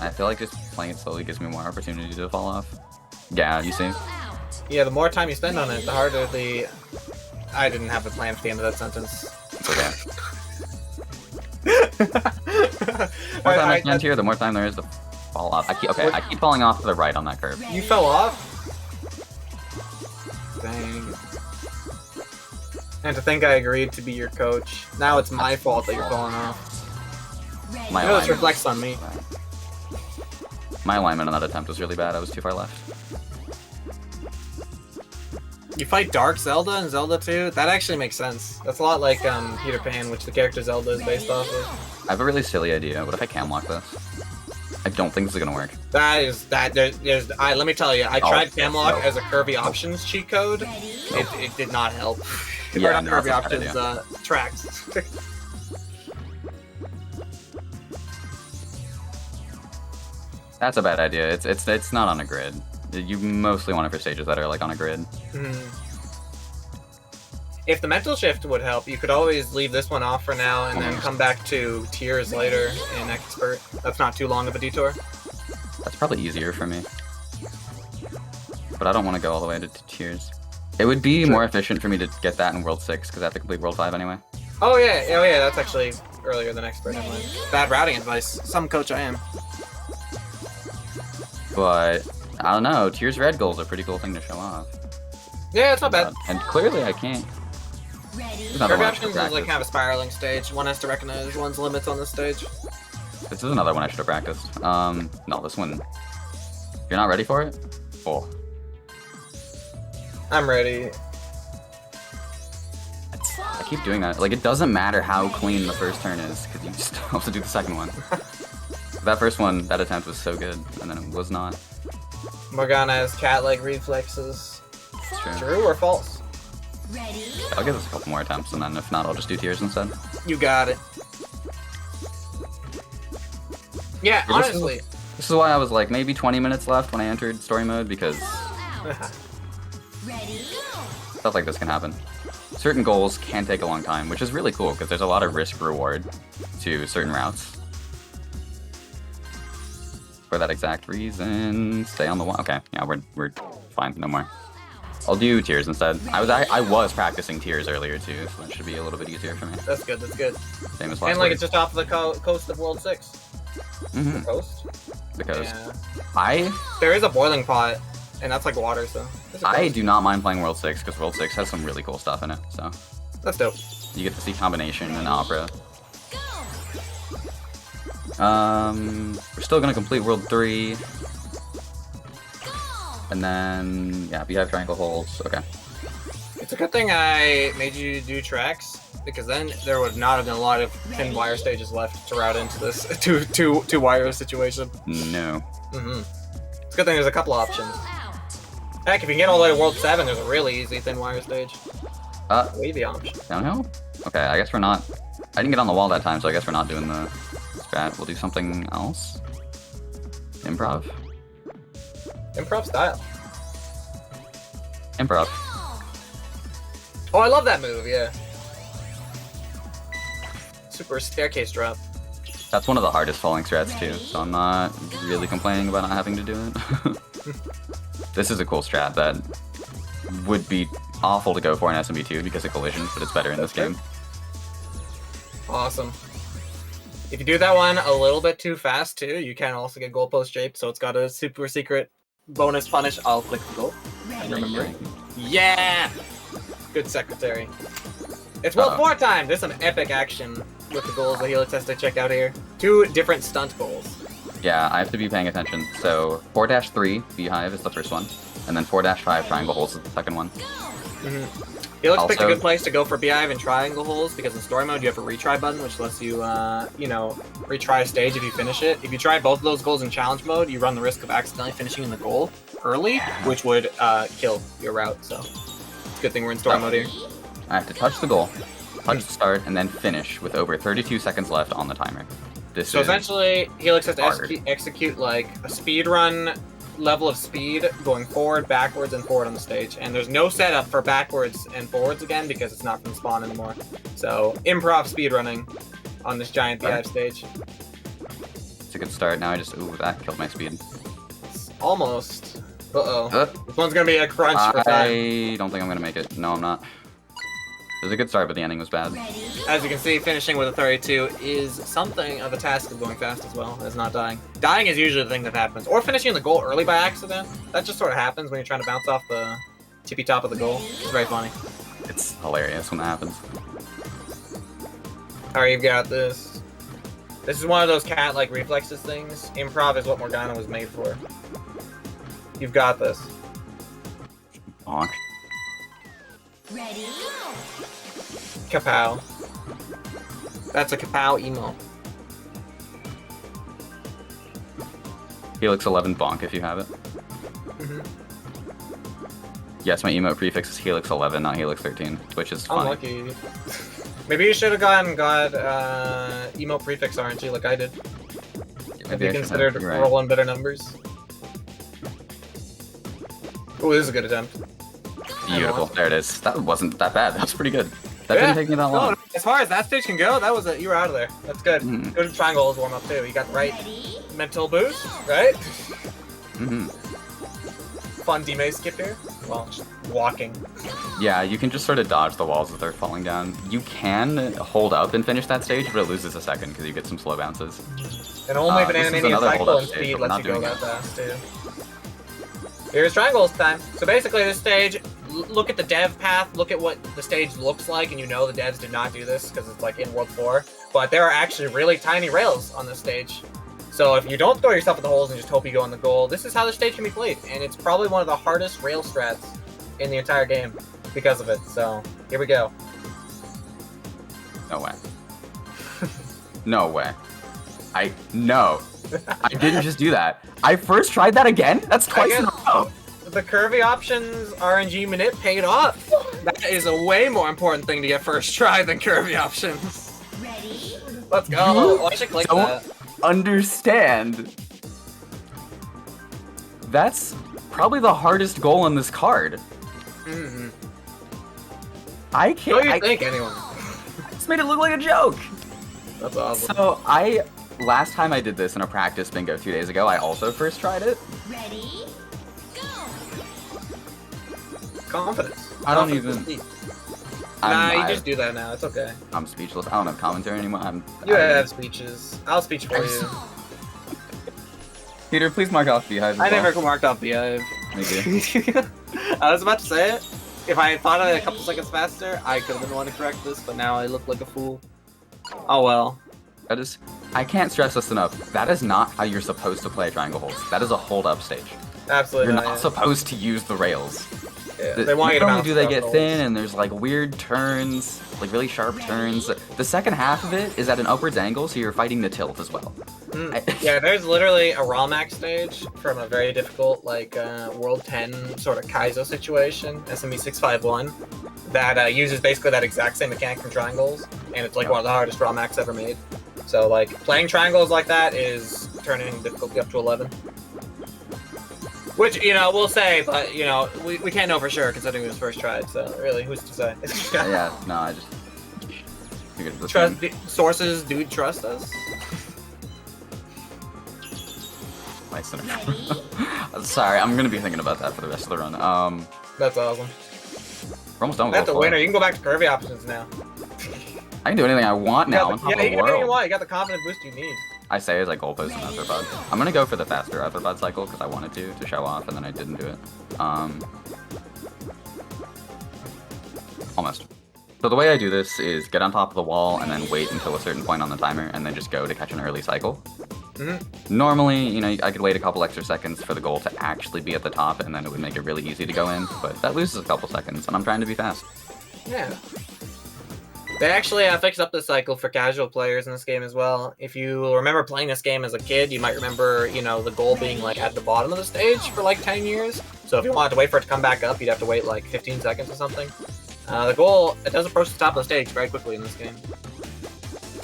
I feel like just playing it slowly gives me more opportunity to fall off. Yeah, you see? Yeah, the more time you spend on it, the harder the... I didn't have a plan for the end of that sentence. It's okay. The more time I spend here, the more time there is to fall off. I keep falling off to the right on that curve. You fell off? Dang. And to think I agreed to be your coach. Now it's my fault that you're falling off. My I know this alignment reflects on me. My alignment on that attempt was really bad. I was too far left. You fight Dark Zelda and Zelda 2? That actually makes sense. That's a lot like Peter Pan, which the character Zelda is based off of. I have a really silly idea. What if I cam lock this? I don't think this is gonna work. Let me tell you, I tried Camlock as a Kirby options cheat code. It did not help. Yeah, Not Kirby that's a bad options tracks. That's a bad idea. It's not on a grid. You mostly want it for stages that are like on a grid. If the mental shift would help, you could always leave this one off for now and then come back to tiers later in Expert. That's not too long of a detour. That's probably easier for me. But I don't want to go all the way to tiers. It would be more efficient for me to get that in World 6, because I have to complete World 5 anyway. Oh yeah, that's actually earlier than Expert. Never mind. Bad routing advice. Some coach I am. But, I don't know, tiers red goals are a pretty cool thing to show off. Yeah, it's not bad. And clearly I can't. Kirby options is like kind of a spiraling stage. One has to recognize one's limits on this stage. This is another one I should have practiced. No, this one. You're not ready for it? Oh. I'm ready. I keep doing that. Like, it doesn't matter how clean the first turn is, because you still have to do the second one. That first one, that attempt was so good, and then it was not. Morgana has cat-like reflexes. It's True or false? I'll give this a couple more attempts, and then if not, I'll just do tiers instead. You got it. Yeah, honestly. This is why I was like, maybe 20 minutes left when I entered story mode, because stuff like this can happen. Certain goals can take a long time, which is really cool, because there's a lot of risk-reward to certain routes. For that exact reason, stay on the wall. Okay, yeah, we're fine, no more. I'll do tiers instead. I was practicing tiers earlier too, so it should be a little bit easier for me. That's good, that's good. Same as And like it's just off the coast of World 6. Mm-hmm. Coast? because Yeah. There is a boiling pot, and that's like water, so. I do not mind playing World 6 because World 6 has some really cool stuff in it. So that's dope. You get to see combination and opera. We're still gonna complete World 3. And then, yeah, Beehive Triangle Holes. Okay. It's a good thing I made you do tracks, because then there would not have been a lot of thin wire stages left to route into this two wire situation. No. It's a good thing there's a couple options. Heck, if you can get all the way to World 7, there's a really easy thin wire stage. Wavy option. Downhill? Okay, I guess we're not... I didn't get on the wall that time, so I guess we're not doing the strat. We'll do something else. Improv? Improv style. Improv. Oh, I love that move, yeah. Super staircase drop. That's one of the hardest falling strats too, so I'm not really complaining about not having to do it. This is a cool strat that would be awful to go for in SMB2 because of collision, but it's better in this game. Awesome. If you do that one a little bit too fast too, you can also get goalpost shaped, so it's got a super secret bonus punish. I'll click the goal. I remember. Yeah! Good secretary. It's World 4 time! There's some epic action with the goals that Helix has to check out here. 2 different stunt goals. Yeah, I have to be paying attention. So 4-3 Beehive is the first one, and then 4-5 Triangle Holes is the second one. Helix picked a good place to go for Beehive and Triangle Holes, because in story mode you have a retry button, which lets you, you know, retry a stage if you finish it. If you try both of those goals in challenge mode, you run the risk of accidentally finishing in the goal early, which would kill your route, so it's a good thing we're in story mode here. I have to touch the goal, touch the start, and then finish with over 32 seconds left on the timer. So essentially, Helix has to execute like a speed run level of speed going forward, backwards, and forward on the stage. And there's no setup for backwards and forwards again because it's not from spawn anymore. So improv speed running on this giant Beehive stage. It's a good start. Now I just that killed my speed. It's almost. This one's gonna be a crunch for time. I don't think I'm gonna make it. No, I'm not. It was a good start, but the ending was bad. As you can see, finishing with a 32 is something of a task of going fast as well as not dying. Dying is usually the thing that happens. Or finishing the goal early by accident. That just sort of happens when you're trying to bounce off the tippy top of the goal. It's very funny. It's hilarious when that happens. Alright, you've got this. This is one of those cat-like reflexes things. Improv is what Morgana was made for. You've got this. Bonk. Ready? Kapow. That's a kapow emo. Helix 11 bonk if you have it. Yes, my emote prefix is Helix 11, not Helix 13, which is funny. Unlucky. Maybe you should have got emote prefix RNG like I did. Have you considered rolling better numbers? Oh, this is a good attempt. Beautiful. There it is. That wasn't that bad. That was pretty good. That didn't take me that long. No, as far as that stage can go, that was you were out of there. That's good. Good triangles warm up too. You got the right mental boost, right? Fun D-May skip here. Well, just walking. Yeah, you can just sort of dodge the walls as they're falling down. You can hold up and finish that stage, but it loses a second because you get some slow bounces. And only Banana Mania cycle and speed lets you go that fast too. Here's triangles time. So basically this stage, look at the dev path, look at what the stage looks like, and you know the devs did not do this because it's like in World 4. But there are actually really tiny rails on this stage. So if you don't throw yourself in the holes and just hope you go in the goal, this is how the stage can be played. And it's probably one of the hardest rail strats in the entire game because of it. So here we go. No way. No way. No. I didn't just do that. I first tried that again? That's twice in a row. The curvy options RNG minute paid off. That is a way more important thing to get first try than curvy options. Ready? Let's go. Oh, I should click that. Understand. That's probably the hardest goal on this card. I can't. What do you think, anyone? I just made it look like a joke. That's awesome. So last time I did this in a practice bingo 2 days ago, I also first tried it. Ready? Go! Confidence. I don't even. Nah, you just do that now. It's okay. I'm speechless. I don't have commentary anymore. You have speeches. I'll speech for you. Peter, please mark off Beehive as I well. never marked off Beehive. Me too. I was about to say it. If I had thought of it a couple seconds faster, I could have been the one to correct this, but now I look like a fool. Oh well. That is, I can't stress this enough. That is not how you're supposed to play triangle holds. That is a hold-up stage. Absolutely You're not supposed to use the rails. Yeah, they want you to not only bounce do they around get holds. thin, and there's like weird turns, like really sharp turns. The second half of it is at an upwards angle, so you're fighting the tilt as well. Yeah, there's literally a ROMAC stage from a very difficult, like, World 10 sort of Kaizo situation, SME 651, that uses basically that exact same mechanic from triangles, and it's like one of the hardest ROMACs ever made. So, like, playing triangles like that is turning difficulty up to 11. Which, you know, we'll say, but, you know, we can't know for sure considering it was first tried, so really, who's to say? Yeah, no, I just figured it was Trust sources, dude, trust us. nice. Ready? Sorry, I'm gonna be thinking about that for the rest of the run. That's awesome. We're almost done with That's a level 4. winner. You can go back to curvy options now. I can do anything I want now on top Yeah, of you the can do anything you world. want. You got the confident boost you need. I say as I goalpost an Arthropod. I'm gonna go for the faster Arthropod cycle because I wanted to show off, and then I didn't do it. Almost. So the way I do this is get on top of the wall and then wait until a certain point on the timer, and then just go to catch an early cycle. Normally, you know, I could wait a couple extra seconds for the goal to actually be at the top, and then it would make it really easy to go in, but that loses a couple seconds, and I'm trying to be fast. Yeah. They actually fixed up the cycle for casual players in this game as well. If you remember playing this game as a kid, you might remember, you know, the goal being like at the bottom of the stage for like 10 years. So if you wanted to wait for it to come back up, you'd have to wait like 15 seconds or something. The goal, it does approach the top of the stage very quickly in this game.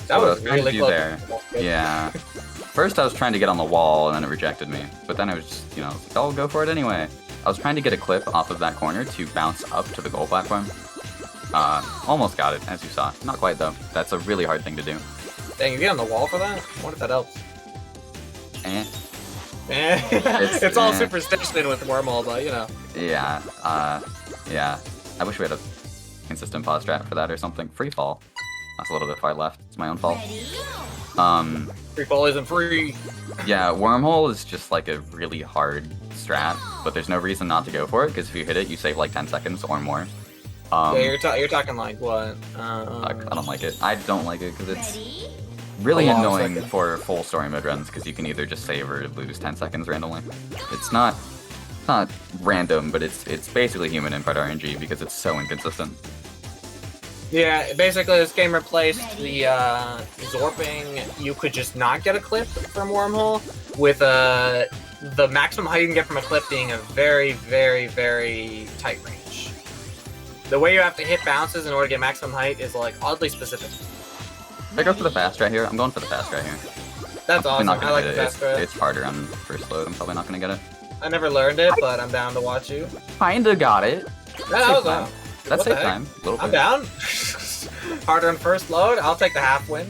That So was trying to really do close. there. Yeah. First I was trying to get on the wall, and then it rejected me. But then I was just, you know, I'll go for it anyway. I was trying to get a clip off of that corner to bounce up to the goal platform. Almost got it, as you saw. Not quite, though. That's a really hard thing to do. Dang, you get on the wall for that? I wonder if that helps. Eh. It's all eh. superstition with Wormhole, but you know. Yeah, yeah. I wish we had a consistent pause strat for that or something. Free fall. That's a little bit far left. It's my own fault. Ready? Free fall isn't free. Yeah, wormhole is just like a really hard strat, but there's no reason not to go for it, because if you hit it, you save like 10 seconds or more. Yeah, you're talking like what? I don't like it. I don't like it because it's Ready? really A long annoying second. for full story mode runs, because you can either just save or lose 10 seconds randomly. It's not random, but it's basically human input RNG because it's so inconsistent. Yeah, basically this game replaced the Zorping. You could just not get a clip from Wormhole with the maximum height you can get from a clip being a very, very, very tight range. The way you have to hit bounces in order to get maximum height is like oddly specific. If I go for the fast right here, I'm going for the fast right here. That's I'm awesome. not I gonna like get the it. fast throw. It's harder on first load. I'm probably not gonna get it. I never learned it, but I'm down to watch you. Kinda got it. That was time. That's what the safe heck? time. A little I'm bit. down. Harder on first load. I'll take the half win.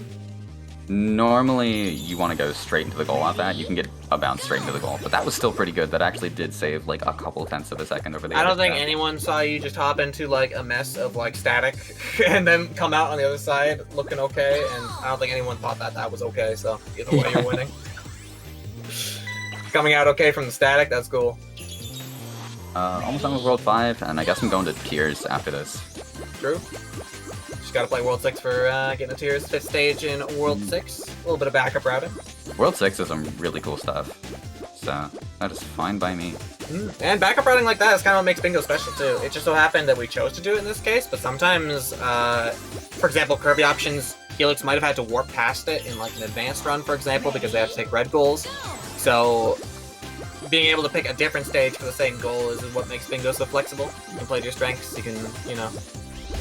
Normally, you want to go straight into the goal off that. You can get a bounce straight into the goal, but that was still pretty good. That actually did save like a couple tenths of a second over the I don't edge think of that. anyone saw you just hop into like a mess of like static and then come out on the other side looking okay, and I don't think anyone thought that was okay, so either way you're winning. Coming out okay from the static, that's cool. Almost done with World 5, and I guess I'm going to Tears after this. True. Just gotta play World 6 for getting the tiers. 5th stage in World 6. A little bit of backup routing. World 6 is some really cool stuff, so that is fine by me. And backup routing like that is kind of what makes Bingo special too. It just so happened that we chose to do it in this case, but sometimes, for example, Kirby options, Helix might have had to warp past it in like an advanced run, for example, because they have to take red goals. So being able to pick a different stage for the same goal is what makes Bingo so flexible. You can play to your strengths, you can, you know,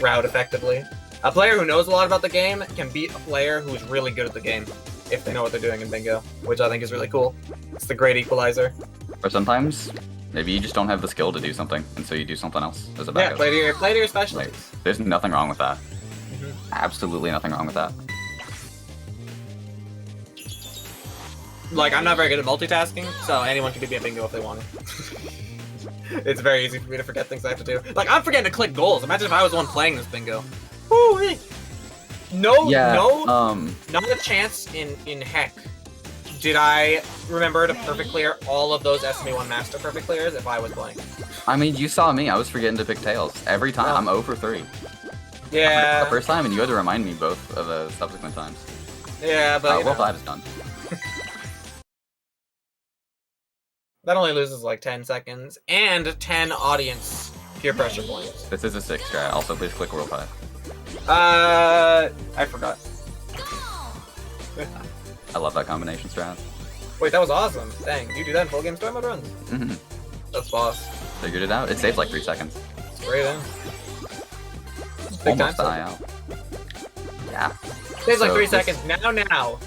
route effectively. A player who knows a lot about the game can beat a player who's really good at the game if they know what they're doing in Bingo, which I think is really cool. It's the great equalizer. Or sometimes, maybe you just don't have the skill to do something, and so you do something else as a Yeah, backup. play to your specialties. Like, there's nothing wrong with that. Mhm. Absolutely nothing wrong with that. Like, I'm not very good at multitasking, so anyone can beat me at Bingo if they wanted. It's very easy for me to forget things I have to do. Like, I'm forgetting to click goals. Imagine if I was the one playing this Bingo. Woo-wee. No, Yeah. not a chance in heck did I remember to perfect clear all of those SME1 Master perfect clears if I was playing? I mean, you saw me. I was forgetting to pick Tails. Every time. Oh. I'm 0 for 3. Yeah. The first time, and you had to remind me both of the subsequent times. Yeah, but you World know, 5 is done. that only loses like 10 seconds and 10 audience peer pressure points. This is a 6 strat. Also, please click World 5. I forgot. I love that combination strat. Wait, that was awesome. Dang, do you do that in full game story mode runs? Mm-hmm. That's boss. Figured it out. It saves like 3 seconds. It's great, eh? Big Almost time die out. Yeah. Saves like So 3 this- seconds. Now.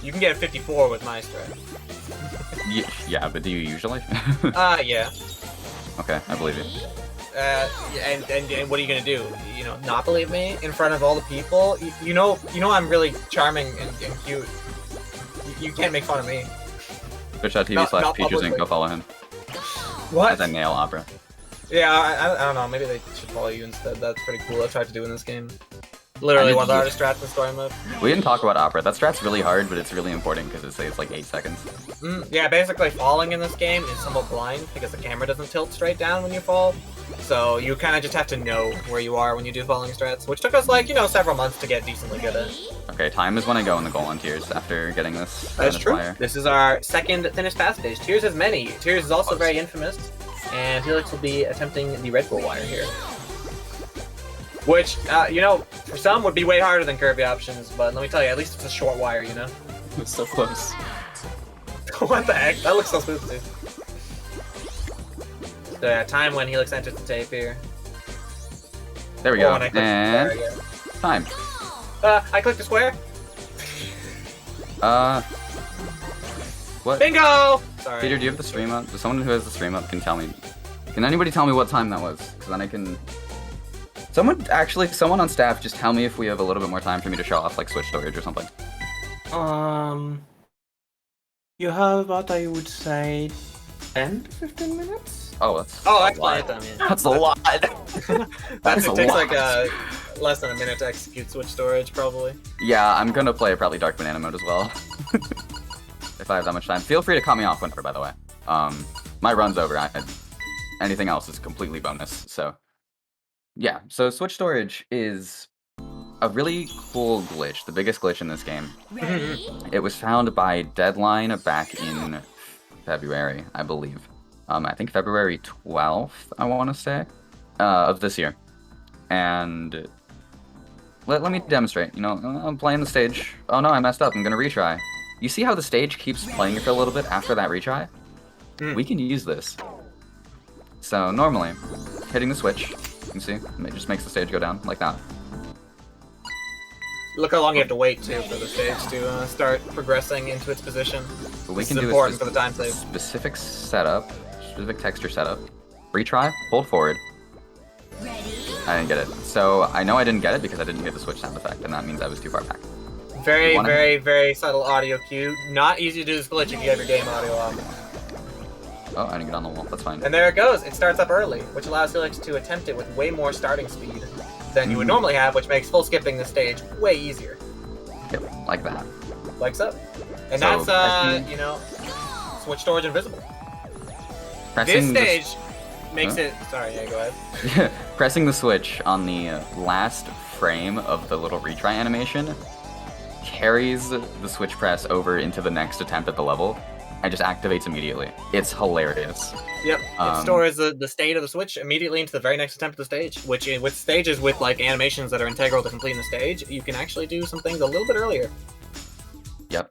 You can get a 54 with my strat. Yeah, but do you usually? Yeah. Okay, I believe you. And what are you gonna do? You know, not believe me in front of all the people? You know I'm really charming and cute. You can't make fun of me. Twitch.tv Not /Peaches publicly. Inc. Go follow him. What? As I nail Opera. Yeah, I don't know. Maybe they should follow you instead. That's pretty cool. I tried to do in this game. Literally one of the hardest strats in story mode. We didn't talk about Opera. That strat's really hard, but it's really important because it saves like 8 seconds. Yeah, basically falling in this game is somewhat blind because the camera doesn't tilt straight down when you fall. So you kind of just have to know where you are when you do falling strats, which took us like, several months to get decently good at. Okay, time is when I go in the goal on Tears after getting this. That's true. Flyer. This is our second thinnest pass stage. Tears has many. Tears is also very infamous, and Helix will be attempting the Red Bull wire here. Which, for some would be way harder than curvy options, but let me tell you, at least it's a short wire, It's so close. What the heck? That looks so smooth, too. So yeah, time when Helix enters the tape here. There we go. And I clicked the And square again. time. I clicked the square. What? Bingo! Sorry. Peter, do you have the stream up? Does someone who has the stream up can tell me? Can anybody tell me what time that was? Because then I can. Someone on staff, just tell me if we have a little bit more time for me to show off like Switch storage or something. You have about, I would say, 10 to 15 minutes? Oh, that's. That's a lot. plenty of time, yeah. That's a lot. It That's a takes lot. like less than a minute to execute Switch storage, probably. Yeah, I'm gonna play probably Dark Banana mode as well. If I have that much time. Feel free to cut me off whenever, by the way. My run's over. Anything else is completely bonus, so. Yeah, so Switch storage is a really cool glitch, the biggest glitch in this game. It was found by Deadline back in February, I believe. I think February 12th, I want to say, of this year. And let me demonstrate. I'm playing the stage. Oh no, I messed up. I'm going to retry. You see how the stage keeps playing for a little bit after that retry? We can use this. So normally, hitting the switch, you can see, it just makes the stage go down like that. Look how long you have to wait, too, for the stage to start progressing into its position. But we This can is do important for the time save. specific setup, specific texture setup. Retry, hold forward. I didn't get it. So I know I didn't get it because I didn't get the switch sound effect, and that means I was too far back. Very, very, very subtle audio cue. Not easy to do this glitch if you have your game audio off. Oh, I didn't get on the wall. That's fine. And there it goes. It starts up early, which allows Helix to attempt it with way more starting speed than you would normally have, which makes full skipping the stage way easier. Yep, like that. Like so. And So, that's, Switch storage invisible. This Pressing the stage makes it... Sorry, yeah, go ahead. pressing the switch on the last frame of the little retry animation carries the switch press over into the next attempt at the level and just activates immediately. It's hilarious. Yep, it stores the state of the Switch immediately into the very next attempt at the stage, which with stages with like animations that are integral to completing the stage, you can actually do some things a little bit earlier. Yep.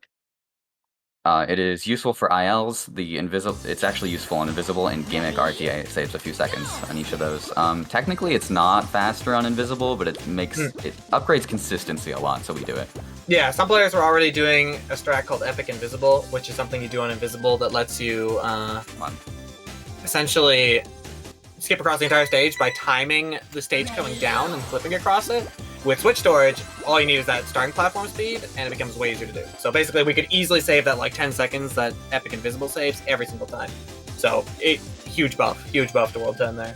It is useful for ILs. It's actually useful on Invisible and Gimmick RTA. It saves a few seconds on each of those. Technically, it's not faster on Invisible, but it upgrades consistency a lot, so we do it. Yeah, some players were already doing a strat called Epic Invisible, which is something you do on Invisible that lets you essentially skip across the entire stage by timing the stage coming down and flipping across it. With Switch storage, all you need is that starting platform speed, and it becomes way easier to do. So basically, we could easily save that like 10 seconds that Epic Invisible saves every single time. So, huge buff to World 10 there.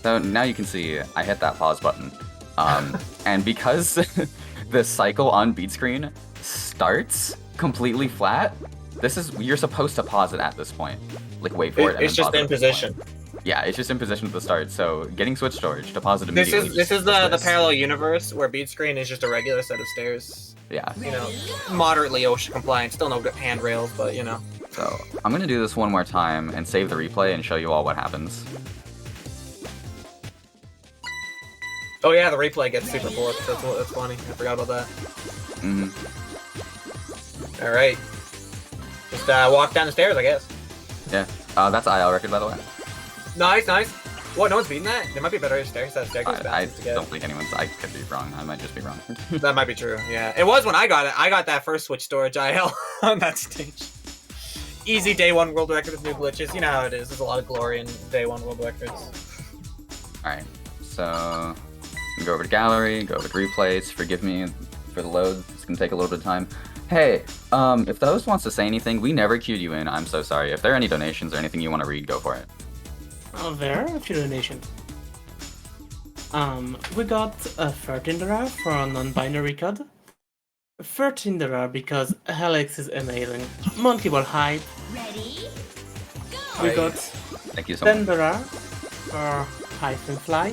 So now you can see I hit that pause button. And because the cycle on beat screen starts completely flat, you're supposed to pause it at this point. Like wait for it. And It's then just pause it in at this position. point. Yeah, it's just in position at the start. So getting switch storage to pause it This immediately. is the this. parallel universe where beat screen is just a regular set of stairs. Yeah. You know, moderately OSHA compliant. Still no handrails, but you know. So I'm gonna do this one more time and save the replay and show you all what happens. Oh yeah, the replay gets super forked. That's funny. I forgot about that. Mm-hmm. All right. Just walk down the stairs, I guess. Yeah. That's IL record, by the way. Nice, nice. What? No one's beating that? There might be better stairs. That staircase I to get. don't think anyone's. I could be wrong. I might just be wrong. That might be true. Yeah, it was when I got it. I got that first switch storage IL on that stage. Easy day one world record with new glitches. You know how it is. There's a lot of glory in day one world records. All right. So go over to gallery. Go over to replays. Forgive me for the load. It's gonna take a little bit of time. Hey, if the host wants to say anything, we never queued you in. I'm so sorry. If there are any donations or anything you want to read, go for it. Oh, there are a few donations. We got a $13 for a non-binary code. $13 because Alex is amazing. Monkey Ball hype. Ready? We Hi. got Thank you so much. $10 for Hyphen Fly.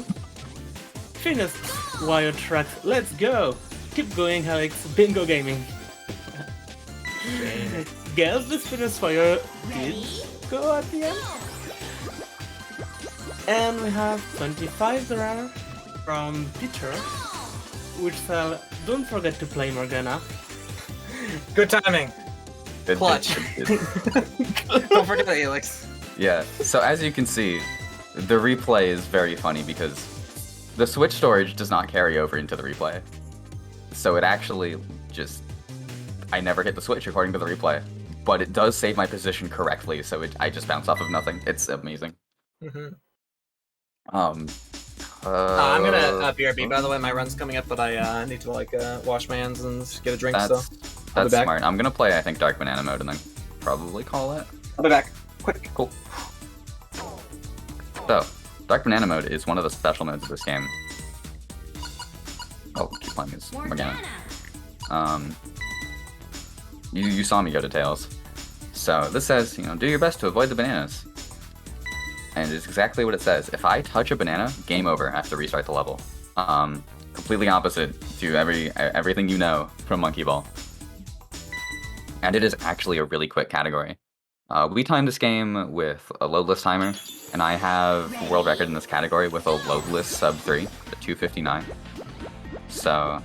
Finished Wire Tracks. Let's go! Keep going, Alex. Bingo Gaming. Guess this finished fire did go at the end. And we have $25 from Peter, which said, don't forget to play Morgana. Good timing. Good, Clutch. good. Don't forget that, Alex. Yeah. So as you can see, the replay is very funny because the switch storage does not carry over into the replay. So it actually just I never hit the switch according to the replay, but it does save my position correctly. So I just bounce off of nothing. It's amazing. Mm-hmm. Um. I'm gonna BRB, by the way. My run's coming up, but I need to wash my hands and get a drink. So I'll be That's back. smart. I'm gonna play, I think, Dark Banana mode and then probably call it. I'll be back. Quick. Cool. So, Dark Banana mode is one of the special modes of this game. Oh, keep playing as Morgana. You saw me go to Tails. So this says, do your best to avoid the bananas. And it's exactly what it says. If I touch a banana, game over. I have to restart the level. Completely opposite to everything you know from Monkey Ball. And it is actually a really quick category. We timed this game with a loadless timer, and I have world record in this category with a loadless sub 3 at 2:59. So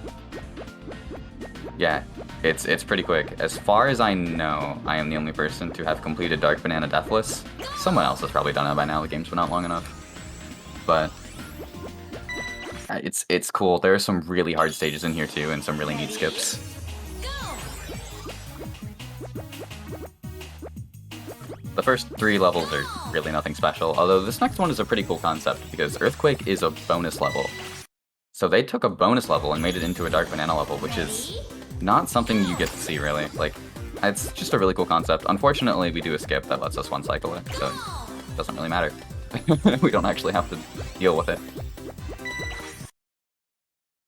yeah, it's pretty quick. As far as I know, I am the only person to have completed Dark Banana deathless. Someone else has probably done it by now. The game's been out long enough, but it's cool. There are some really hard stages in here too, and some really neat skips. The first 3 levels are really nothing special, although this next one is a pretty cool concept because Earthquake is a bonus level. So they took a bonus level and made it into a Dark Banana level, which is not something you get to see, really. Like, it's just a really cool concept. Unfortunately, we do a skip that lets us one cycle it, so it doesn't really matter. We don't actually have to deal with it.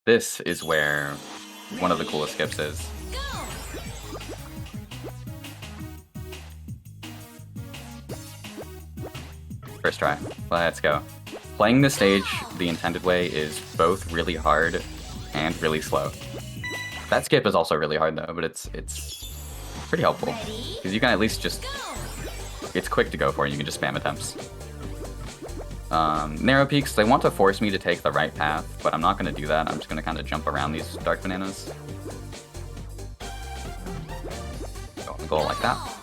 This is where one of the coolest skips is. First try. Let's go. Playing this stage the intended way is both really hard and really slow. That skip is also really hard though, but it's pretty helpful because you can at least just it's quick to go for and you can just spam attempts. Narrow peaks, they want to force me to take the right path, but I'm not going to do that. I'm just going to kind of jump around these Dark Bananas. Go like that.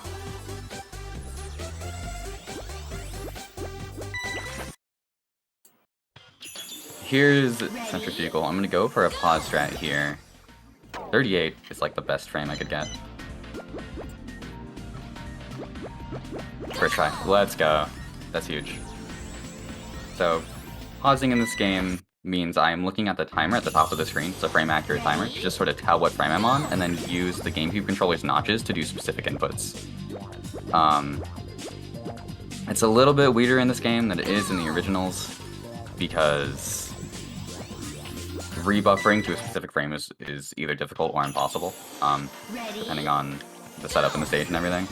Here's Centrifugal. I'm gonna go for a pause strat here. 38 is like the best frame I could get. First try. Let's go. That's huge. So, pausing in this game means I am looking at the timer at the top of the screen. It's a frame accurate timer to just sort of tell what frame I'm on, and then use the GameCube controller's notches to do specific inputs. It's a little bit weirder in this game than it is in the originals, because rebuffering to a specific frame is either difficult or impossible, depending on the setup and the stage and everything.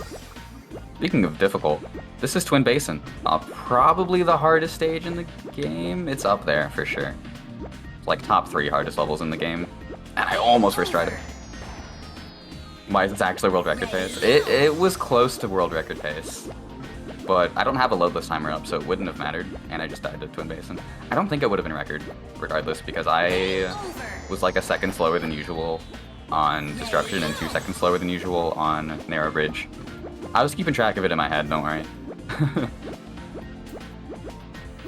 Speaking of difficult, this is Twin Basin. Probably the hardest stage in the game. It's up there for sure. It's like top 3 hardest levels in the game. And I almost first tried it. Why is this actually world record pace? It was close to world record pace. But I don't have a loadless timer up, so it wouldn't have mattered. And I just died to Twin Basin. I don't think it would have been record, regardless, because I was like a second slower than usual on Disruption and 2 seconds slower than usual on Narrow Bridge. I was keeping track of it in my head, don't worry.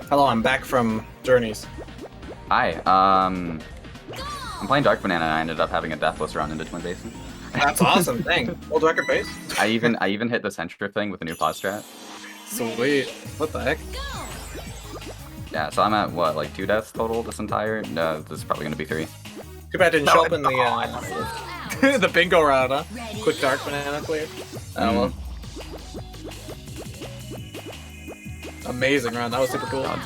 Hello, I'm back from Journeys. Hi, I'm playing Dark Banana and I ended up having a deathless run into Twin Basin. That's awesome, dang. World record base? I even hit the Centra thing with the new pause strat. Sweet. What the heck? Yeah, so I'm at, what, like 2 deaths total this entire? No, this is probably gonna be 3. Too bad it didn't show up in the the bingo round, huh? Quick Dark Banana clear. Oh well. Amazing run, that was super cool. God.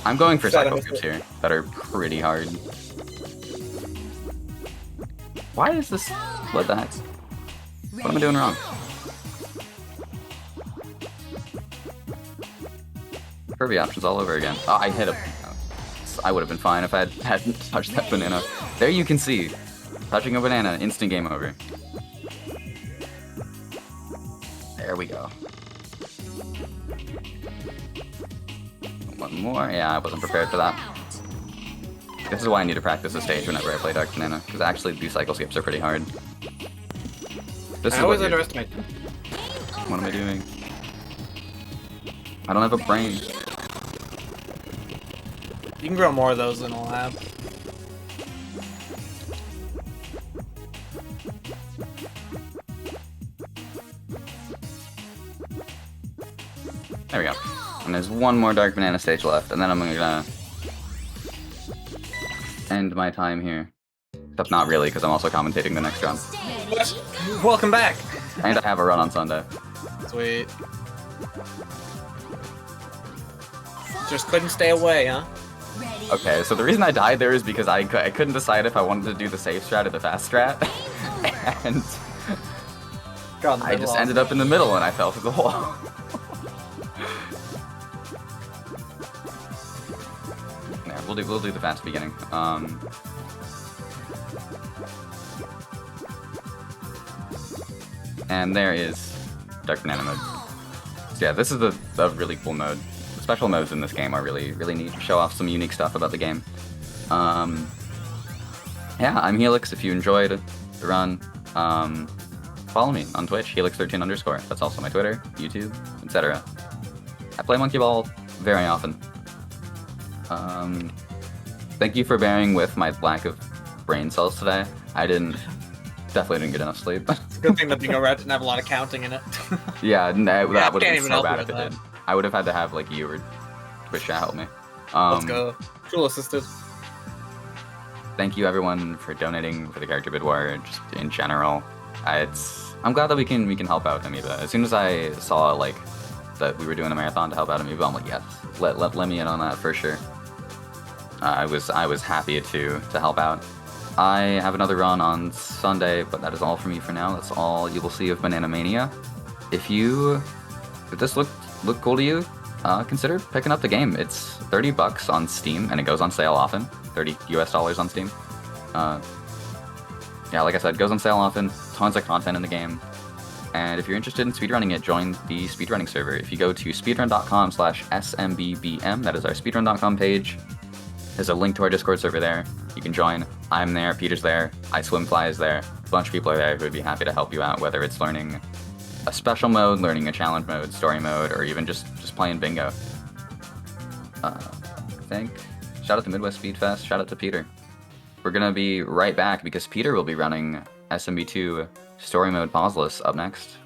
I'm going for cycle cubes here that are pretty hard. Why is this? What the heck? What am I doing wrong? Kirby options all over again. Oh, I hit a... I would have been fine if I hadn't touched that banana. There you can see. Touching a banana, instant game over. There we go. One more. Yeah, I wasn't prepared for that. This is why I need to practice the stage whenever I play Dark Banana, because actually these cycle skips are pretty hard. This I is always what underestimate. What am I doing? I don't have a brain. You can grow more of those in a lab. There we go. And there's one more Dark Banana stage left, and then I'm gonna end my time here. Except not really, because I'm also commentating the next run. Welcome back! And I have a run on Sunday. Sweet. Just couldn't stay away, huh? Okay, so the reason I died there is because I couldn't decide if I wanted to do the safe strat or the fast strat. And I just ended up in the middle and I fell through the wall. Yeah, we'll do the fast beginning. And there is Dark Banana mode. So yeah, this is a really cool mode. The special modes in this game are really neat. Show off some unique stuff about the game. Yeah, I'm Helix. If you enjoyed the run, follow me on Twitch, Helix13_. That's also my Twitter, YouTube, etc. I play Monkey Ball very often. Thank you for bearing with my lack of brain cells today. Definitely didn't get enough sleep. It's a good thing that Bingo Rat didn't have a lot of counting in it. Yeah, that would have can't been even so help bad you if with it that. did. I would have had to have like you or Twitch chat help me. Let's go. Tool assisted. Thank you everyone for donating for the character bid war, just in general. I'm glad that we can help out Amoeba. As soon as I saw like that we were doing a marathon to help out Amoeba, I'm like, yes, let me in on that for sure. I was happy to help out. I have another run on Sunday, but that is all for me for now. That's all you will see of Banana Mania. If this looked cool to you, consider picking up the game. It's $30 on Steam, and it goes on sale often. $30 US on Steam. Yeah, like I said, it goes on sale often. Tons of content in the game. And if you're interested in speedrunning it, join the speedrunning server. If you go to speedrun.com/SMBBM, that is our speedrun.com page. There's a link to our Discord server there. You can join. I'm there, Peter's there, iSwimFly is there. A bunch of people are there who would be happy to help you out, whether it's learning a special mode, learning a challenge mode, story mode, or even just playing bingo. Shout out to Midwest Speed Fest, shout out to Peter. We're gonna be right back because Peter will be running SMB2 story mode pauseless up next.